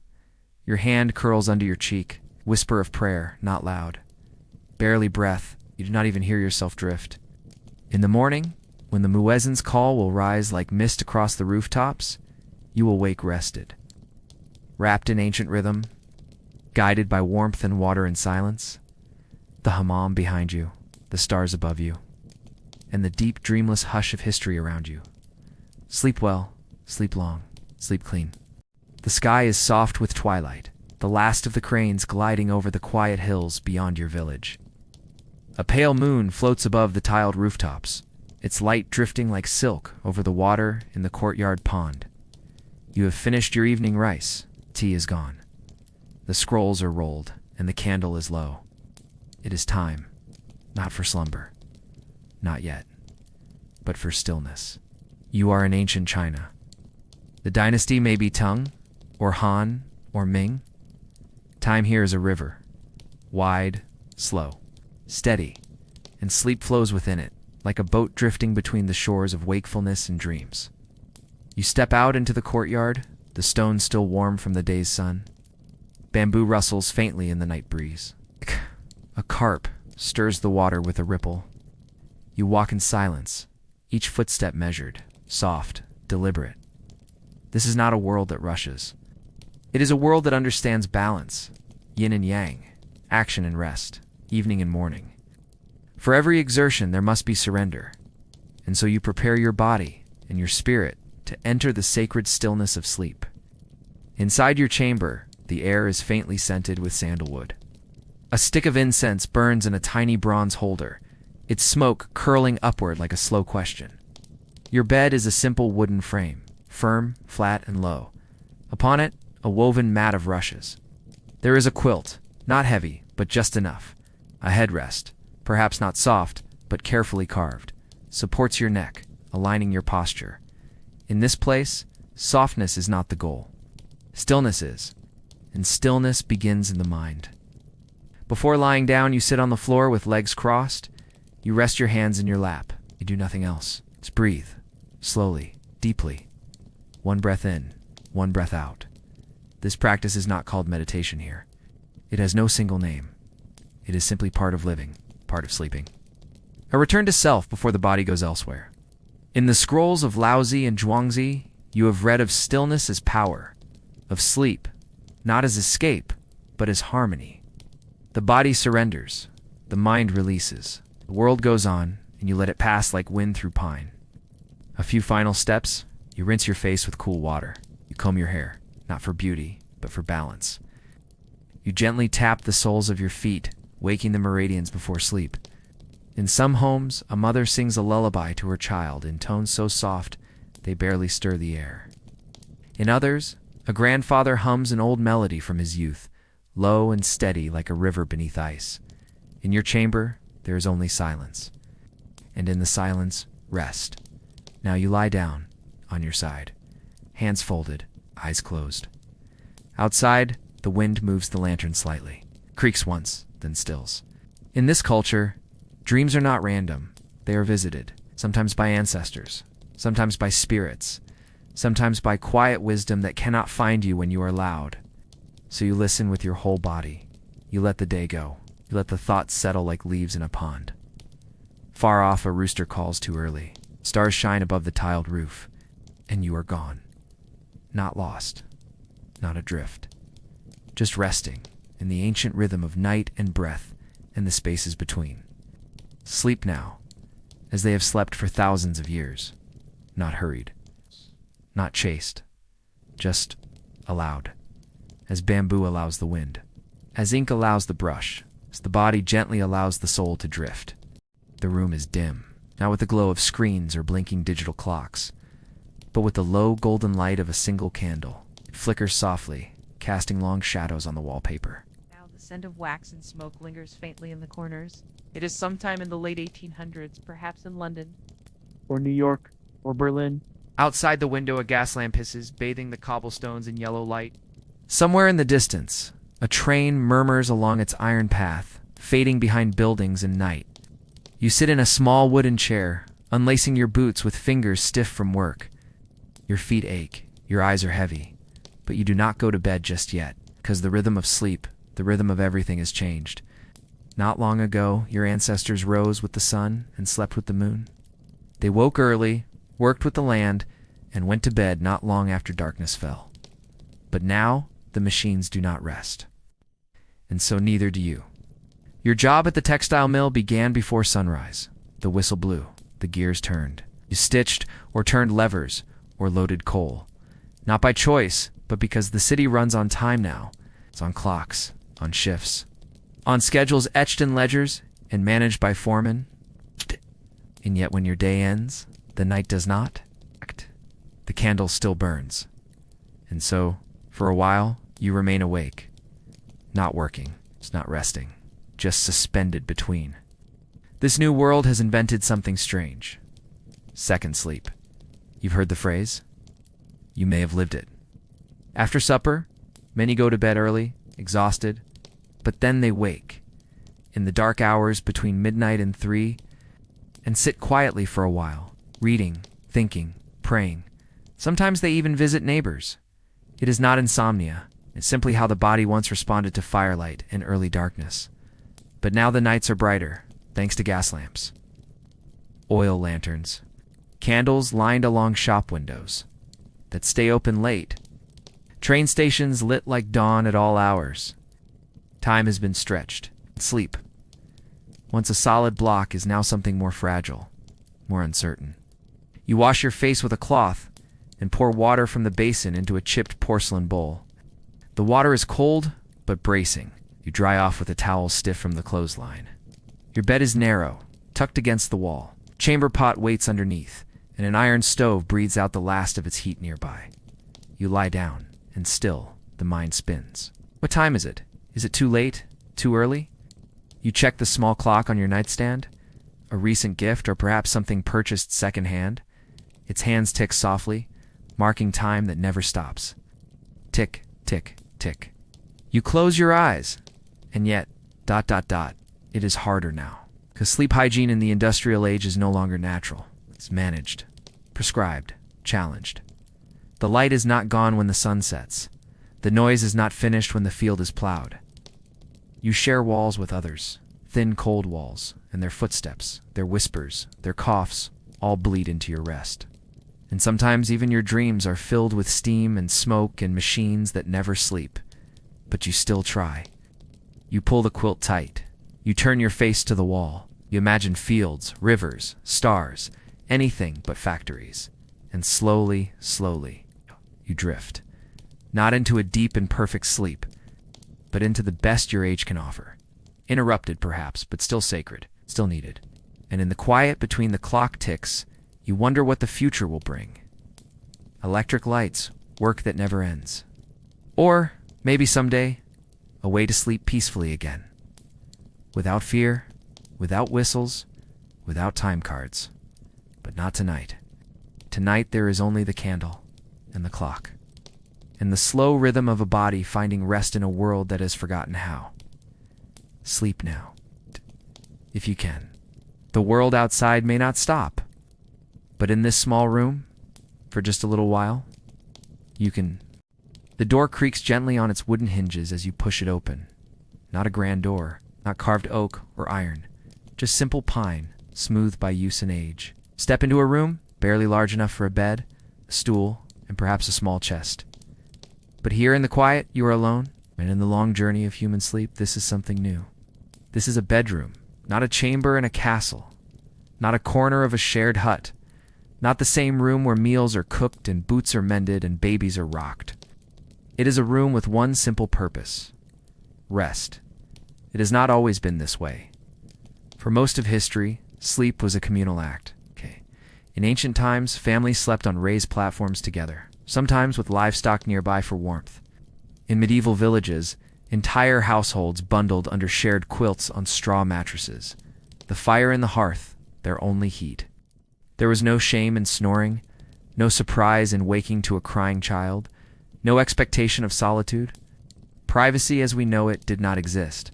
Your hand curls under your cheek, whisper of prayer, not loud. Barely breath, you do not even hear yourself drift. In the morning, when the muezzin's call will rise like mist across the rooftops, you will wake rested. Wrapped in ancient rhythm, guided by warmth and water and silence, the hammam behind you, the stars above you, and the deep, dreamless hush of history around you. Sleep well, sleep long, sleep clean. The sky is soft with twilight, the last of the cranes gliding over the quiet hills beyond your village. A pale moon floats above the tiled rooftops, its light drifting like silk over the water in the courtyard pond. You have finished your evening rice. Tea is gone. The scrolls are rolled, and the candle is low. It is time, not for slumber, not yet, but for stillness. You are in ancient China. The dynasty may be Tang, or Han, or Ming. Time here is a river, wide, slow, steady, and sleep flows within it, like a boat drifting between the shores of wakefulness and dreams. You step out into the courtyard, the stones still warm from the day's sun. Bamboo rustles faintly in the night breeze. A carp stirs the water with a ripple. You walk in silence, each footstep measured, soft, deliberate. This is not a world that rushes. It is a world that understands balance, yin and yang, action and rest, evening and morning. For every exertion there must be surrender, and so you prepare your body and your spirit to enter the sacred stillness of sleep. Inside your chamber, the air is faintly scented with sandalwood. A stick of incense burns in a tiny bronze holder, its smoke curling upward like a slow question. Your bed is a simple wooden frame, firm, flat, and low. Upon it, a woven mat of rushes. There is a quilt, not heavy, but just enough. A headrest, perhaps not soft, but carefully carved, supports your neck, aligning your posture. In this place, softness is not the goal. Stillness is, and stillness begins in the mind. Before lying down, you sit on the floor with legs crossed. You rest your hands in your lap. You do nothing else. Just breathe, slowly, deeply. One breath in, one breath out. This practice is not called meditation here. It has no single name. It is simply part of living, part of sleeping. A return to self before the body goes elsewhere. In the scrolls of Laozi and Zhuangzi, you have read of stillness as power, of sleep, not as escape, but as harmony. The body surrenders, the mind releases, the world goes on, and you let it pass like wind through pine. A few final steps, you rinse your face with cool water. You comb your hair, not for beauty, but for balance. You gently tap the soles of your feet, waking the meridians before sleep. In some homes, a mother sings a lullaby to her child in tones so soft they barely stir the air. In others, a grandfather hums an old melody from his youth, low and steady like a river beneath ice. In your chamber, there is only silence. And in the silence, rest. Now you lie down, on your side, hands folded, eyes closed. Outside, the wind moves the lantern slightly, creaks once, then stills. In this culture, dreams are not random. They are visited, sometimes by ancestors, sometimes by spirits, sometimes by quiet wisdom that cannot find you when you are loud. So you listen with your whole body. You let the day go. You let the thoughts settle like leaves in a pond. Far off, a rooster calls too early. Stars shine above the tiled roof, and you are gone. Not lost, not adrift. Just resting in the ancient rhythm of night and breath and the spaces between. Sleep now, as they have slept for thousands of years. Not hurried, not chased, just allowed. As bamboo allows the wind, as ink allows the brush, as the body gently allows the soul to drift. The room is dim, not with the glow of screens or blinking digital clocks, but with the low golden light of a single candle. It flickers softly, casting long shadows on the wallpaper. Now the scent of wax and smoke lingers faintly in the corners. It is sometime in the late 1800s, perhaps in London, or New York, or Berlin. Outside the window, a gas lamp hisses, bathing the cobblestones in yellow light. Somewhere in the distance, a train murmurs along its iron path, fading behind buildings in night. You sit in a small wooden chair, unlacing your boots with fingers stiff from work. Your feet ache, your eyes are heavy, but you do not go to bed just yet, because the rhythm of sleep, the rhythm of everything has changed. Not long ago, your ancestors rose with the sun and slept with the moon. They woke early, worked with the land, and went to bed not long after darkness fell. But now, the machines do not rest. And so neither do you. Your job at the textile mill began before sunrise. The whistle blew, the gears turned. You stitched or turned levers or loaded coal. Not by choice, but because the city runs on time now. It's on clocks, on shifts, on schedules etched in ledgers and managed by foremen. And yet when your day ends, the night does not. The candle still burns. And so, for a while, you remain awake. Not working, it's not resting, just suspended between. This new world has invented something strange. Second sleep. You've heard the phrase? You may have lived it. After supper, many go to bed early, exhausted, but then they wake, in the dark hours between midnight and 3, and sit quietly for a while, reading, thinking, praying. Sometimes they even visit neighbors. It is not insomnia. It's simply how the body once responded to firelight and early darkness. But now the nights are brighter, thanks to gas lamps, oil lanterns, candles lined along shop windows that stay open late, train stations lit like dawn at all hours. Time has been stretched. Sleep, once a solid block, is now something more fragile, more uncertain. You wash your face with a cloth and pour water from the basin into a chipped porcelain bowl. The water is cold, but bracing. You dry off with a towel stiff from the clothesline. Your bed is narrow, tucked against the wall. Chamber pot waits underneath, and an iron stove breathes out the last of its heat nearby. You lie down, and still, the mind spins. What time is it? Is it too late? Too early? You check the small clock on your nightstand. A recent gift, or perhaps something purchased secondhand. Its hands tick softly, marking time that never stops. Tick, tick, tick. You close your eyes, and yet, ... it is harder now. Because sleep hygiene in the industrial age is no longer natural. It's managed, prescribed, challenged. The light is not gone when the sun sets. The noise is not finished when the field is plowed. You share walls with others, thin cold walls, and their footsteps, their whispers, their coughs, all bleed into your rest. And sometimes even your dreams are filled with steam and smoke and machines that never sleep. But you still try. You pull the quilt tight. You turn your face to the wall. You imagine fields, rivers, stars, anything but factories. And slowly, slowly, you drift. Not into a deep and perfect sleep, but into the best your age can offer. Interrupted, perhaps, but still sacred, still needed. And in the quiet between the clock ticks, you wonder what the future will bring. Electric lights, work that never ends. Or, maybe someday, a way to sleep peacefully again. Without fear, without whistles, without time cards. But not tonight. Tonight there is only the candle and the clock, and the slow rhythm of a body finding rest in a world that has forgotten how. Sleep now, if you can. The world outside may not stop, but in this small room, for just a little while, you can. The door creaks gently on its wooden hinges as you push it open. Not a grand door, not carved oak or iron, just simple pine, smoothed by use and age. Step into a room, barely large enough for a bed, a stool, and perhaps a small chest. But here in the quiet, you are alone, and in the long journey of human sleep, this is something new. This is a bedroom, not a chamber in a castle, not a corner of a shared hut, not the same room where meals are cooked and boots are mended and babies are rocked. It is a room with one simple purpose: rest. It has not always been this way. For most of history, sleep was a communal act. In ancient times, families slept on raised platforms together, sometimes with livestock nearby for warmth. In medieval villages, entire households bundled under shared quilts on straw mattresses, the fire in the hearth, their only heat. There was no shame in snoring, No surprise in waking to a crying child. No expectation of solitude. Privacy as we know it did not exist.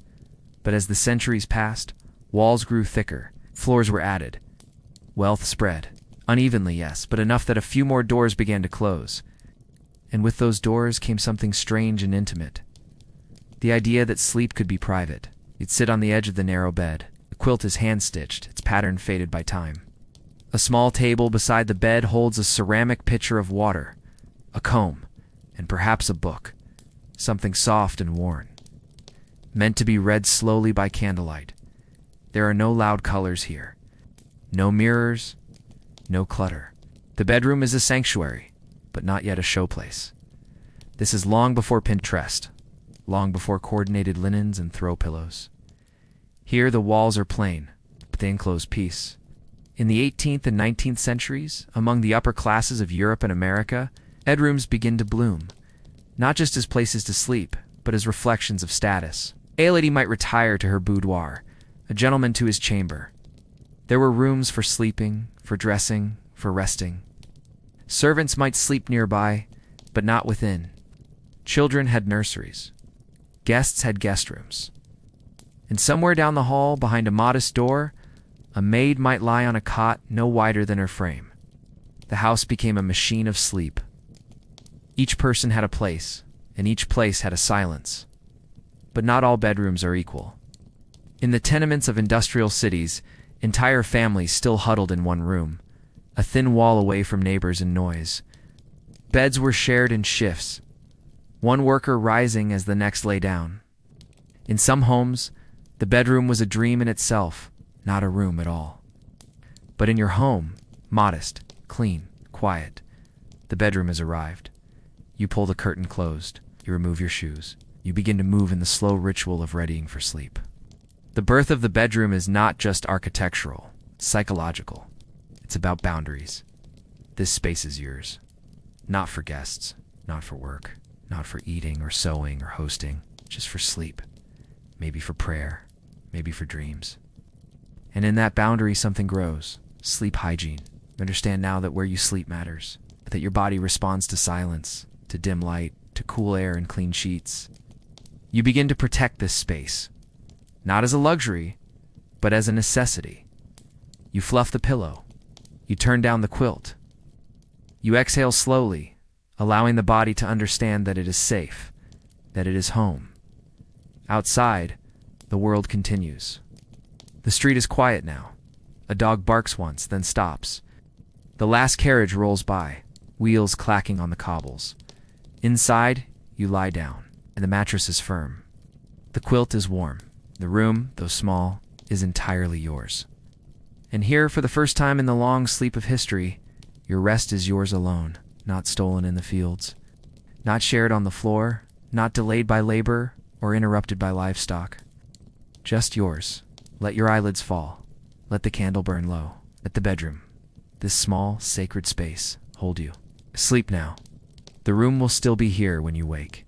But as the centuries passed, walls grew thicker, floors were added. Wealth spread. Unevenly, yes, but enough that a few more doors began to close. And with those doors came something strange and intimate. The idea that sleep could be private. You'd sit on the edge of the narrow bed. The quilt is hand-stitched, its pattern faded by time. A small table beside the bed holds a ceramic pitcher of water, a comb, and perhaps a book, something soft and worn, meant to be read slowly by candlelight. There are no loud colors here, no mirrors, no clutter. The bedroom is a sanctuary, but not yet a showplace. This is long before Pinterest, long before coordinated linens and throw pillows. Here the walls are plain, but they enclose peace. In the 18th and 19th centuries, among the upper classes of Europe and America, bedrooms begin to bloom, not just as places to sleep, but as reflections of status. A lady might retire to her boudoir, a gentleman to his chamber. There were rooms for sleeping, for dressing, for resting. Servants might sleep nearby, but not within. Children had nurseries. Guests had guest rooms. And somewhere down the hall, behind a modest door, a maid might lie on a cot no wider than her frame. The house became a machine of sleep. Each person had a place, and each place had a silence. But not all bedrooms are equal. In the tenements of industrial cities, entire families still huddled in one room, a thin wall away from neighbors and noise. Beds were shared in shifts, one worker rising as the next lay down. In some homes, the bedroom was a dream in itself, not a room at all. But in your home, modest, clean, quiet, the bedroom has arrived. You pull the curtain closed. You remove your shoes. You begin to move in the slow ritual of readying for sleep. The birth of the bedroom is not just architectural, it's psychological. It's about boundaries. This space is yours. Not for guests, not for work, not for eating or sewing or hosting, just for sleep. Maybe for prayer, maybe for dreams. And in that boundary, something grows. Sleep hygiene. You understand now that where you sleep matters, that your body responds to silence, to dim light, to cool air and clean sheets. You begin to protect this space, not as a luxury, but as a necessity. You fluff the pillow. You turn down the quilt. You exhale slowly, allowing the body to understand that it is safe, that it is home. Outside, the world continues. The street is quiet now. A dog barks once, then stops. The last carriage rolls by, wheels clacking on the cobbles. Inside, you lie down, and the mattress is firm. The quilt is warm. The room, though small, is entirely yours. And here, for the first time in the long sleep of history, your rest is yours alone, not stolen in the fields, not shared on the floor, not delayed by labor or interrupted by livestock. Just yours. Let your eyelids fall. Let the candle burn low. Let the bedroom, this small, sacred space, hold you. Sleep now. The room will still be here when you wake.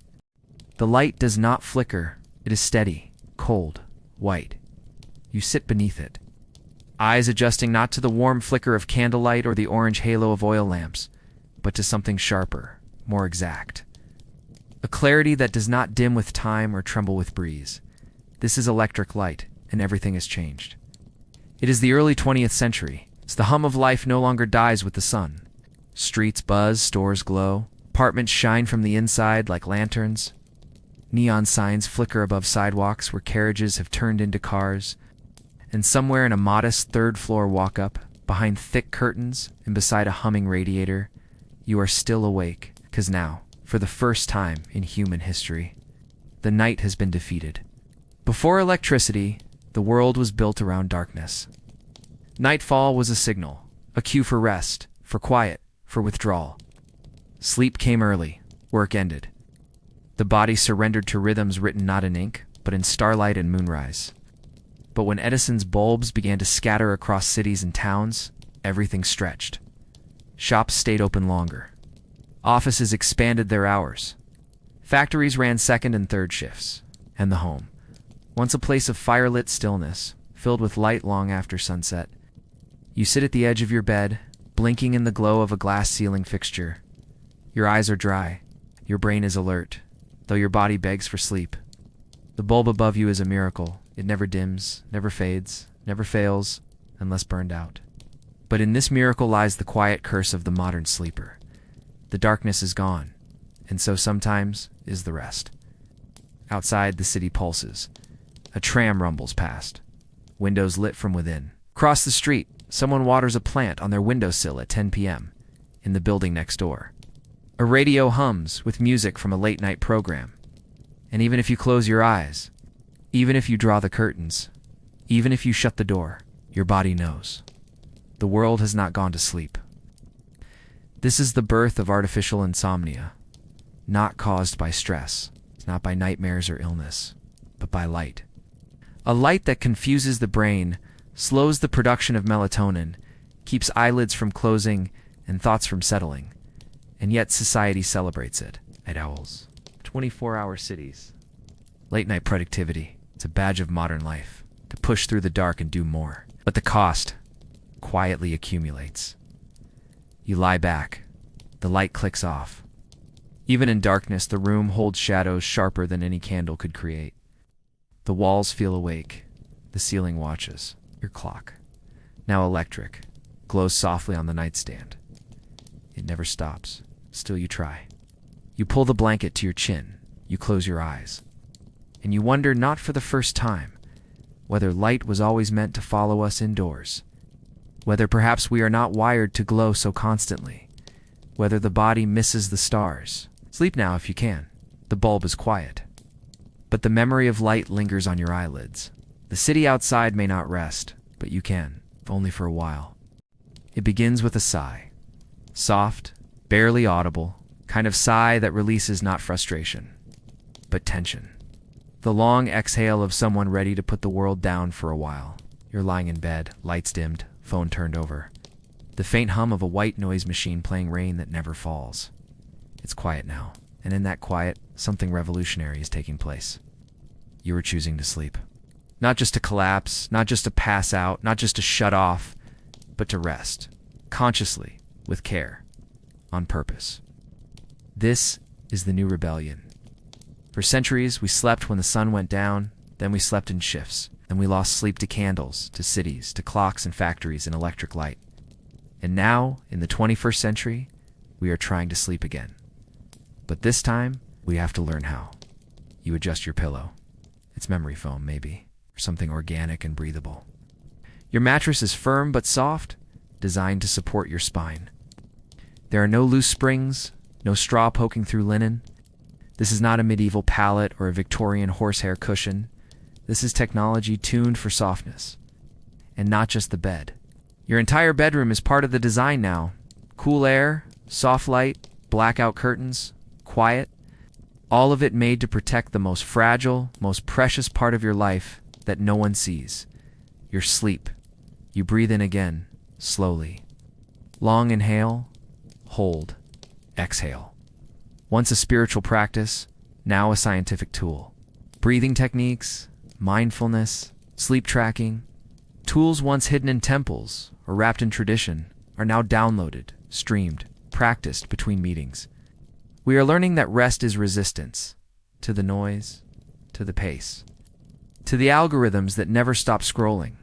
The light does not flicker. It is steady, cold, white. You sit beneath it, eyes adjusting not to the warm flicker of candlelight or the orange halo of oil lamps, but to something sharper, more exact. A clarity that does not dim with time or tremble with breeze. This is electric light, and everything has changed. It is the early 20th century, so the hum of life no longer dies with the sun. Streets buzz, stores glow, apartments shine from the inside like lanterns. Neon signs flicker above sidewalks where carriages have turned into cars. And somewhere in a modest third-floor walk-up, behind thick curtains and beside a humming radiator, you are still awake, 'cause now, for the first time in human history, the night has been defeated. Before electricity, the world was built around darkness. Nightfall was a signal, a cue for rest, for quiet, for withdrawal. Sleep came early, work ended. The body surrendered to rhythms written not in ink, but in starlight and moonrise. But when Edison's bulbs began to scatter across cities and towns, everything stretched. Shops stayed open longer. Offices expanded their hours. Factories ran second and third shifts. And the home, once a place of firelit stillness, filled with light long after sunset. You sit at the edge of your bed, blinking in the glow of a glass ceiling fixture. Your eyes are dry. Your brain is alert, though your body begs for sleep. The bulb above you is a miracle. It never dims, never fades, never fails, unless burned out. But in this miracle lies the quiet curse of the modern sleeper. The darkness is gone, and so sometimes is the rest. Outside, the city pulses. A tram rumbles past, windows lit from within. Across the street, someone waters a plant on their windowsill at 10 p.m. in the building next door. A radio hums with music from a late-night program. And even if you close your eyes, even if you draw the curtains, even if you shut the door, your body knows. The world has not gone to sleep. This is the birth of artificial insomnia, not caused by stress, not by nightmares or illness, but by light. A light that confuses the brain, slows the production of melatonin, keeps eyelids from closing and thoughts from settling, and yet society celebrates it. Night owls, 24-hour cities. Late-night productivity, it's a badge of modern life, to push through the dark and do more. But the cost quietly accumulates. You lie back. The light clicks off. Even in darkness, the room holds shadows sharper than any candle could create. The walls feel awake. The ceiling watches. Your clock, now electric, glows softly on the nightstand. It never stops. Still you try. You pull the blanket to your chin. You close your eyes. And you wonder, not for the first time, whether light was always meant to follow us indoors. Whether perhaps we are not wired to glow so constantly. Whether the body misses the stars. Sleep now if you can. The bulb is quiet. But the memory of light lingers on your eyelids. The city outside may not rest, but you can, if only for a while. It begins with a sigh. Soft, barely audible, kind of sigh that releases not frustration, but tension. The long exhale of someone ready to put the world down for a while. You're lying in bed, lights dimmed, phone turned over. The faint hum of a white noise machine playing rain that never falls. It's quiet now, and in that quiet, something revolutionary is taking place. You are choosing to sleep. Not just to collapse, not just to pass out, not just to shut off, but to rest, consciously, with care, on purpose. This is the new rebellion. For centuries, we slept when the sun went down, then we slept in shifts, then we lost sleep to candles, to cities, to clocks and factories and electric light. And now, in the 21st century, we are trying to sleep again. But this time, we have to learn how. You adjust your pillow. It's memory foam, maybe, or something organic and breathable. Your mattress is firm but soft, designed to support your spine. There are no loose springs, no straw poking through linen. This is not a medieval pallet or a Victorian horsehair cushion. This is technology tuned for softness. And not just the bed. Your entire bedroom is part of the design now. Cool air, soft light, blackout curtains, quiet. All of it made to protect the most fragile, most precious part of your life that no one sees. Your sleep. You breathe in again, slowly. Long inhale, hold, exhale. Once a spiritual practice, now a scientific tool. Breathing techniques, mindfulness, sleep tracking, tools once hidden in temples or wrapped in tradition are now downloaded, streamed, practiced between meetings. We are learning that rest is resistance to the noise, to the pace, to the algorithms that never stop scrolling,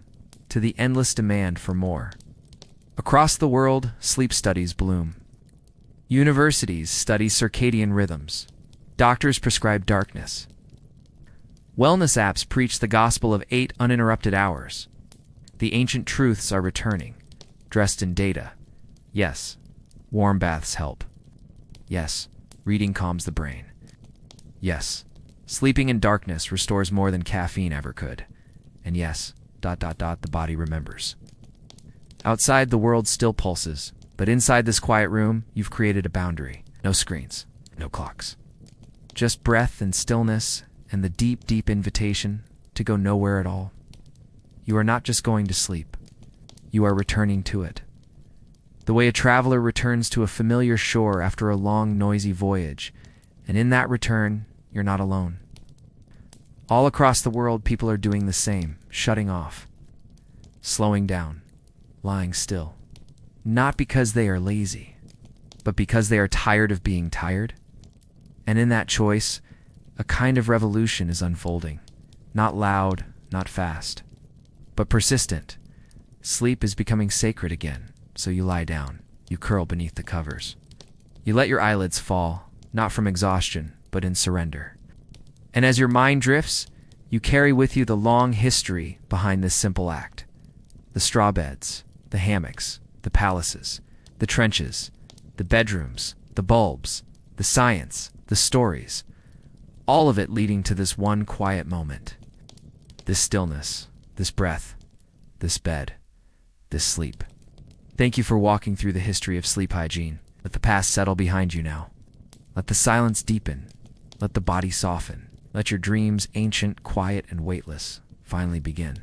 to the endless demand for more. Across the world, sleep studies bloom. Universities study circadian rhythms. Doctors prescribe darkness. Wellness apps preach the gospel of 8 uninterrupted hours. The ancient truths are returning, dressed in data. Yes, warm baths help. Yes, reading calms the brain. Yes, sleeping in darkness restores more than caffeine ever could. And yes, the body remembers. Outside, the world still pulses, but inside this quiet room, you've created a boundary. No screens, no clocks. Just breath and stillness and the deep, deep invitation to go nowhere at all. You are not just going to sleep. You are returning to it. The way a traveler returns to a familiar shore after a long, noisy voyage, and in that return, you're not alone. All across the world, people are doing the same, shutting off, slowing down, lying still. not because they are lazy, but because they are tired of being tired. And in that choice, a kind of revolution is unfolding. Not loud, not fast, but persistent. Sleep is becoming sacred again, so you lie down. You curl beneath the covers. You let your eyelids fall, not from exhaustion, but in surrender. And as your mind drifts, you carry with you the long history behind this simple act. The straw beds, the hammocks, the palaces, the trenches, the bedrooms, the bulbs, the science, the stories, all of it leading to this one quiet moment. This stillness, this breath, this bed, this sleep. Thank you for walking through the history of sleep hygiene. Let the past settle behind you now. Let the silence deepen. Let the body soften. Let your dreams, ancient, quiet, and weightless, finally begin.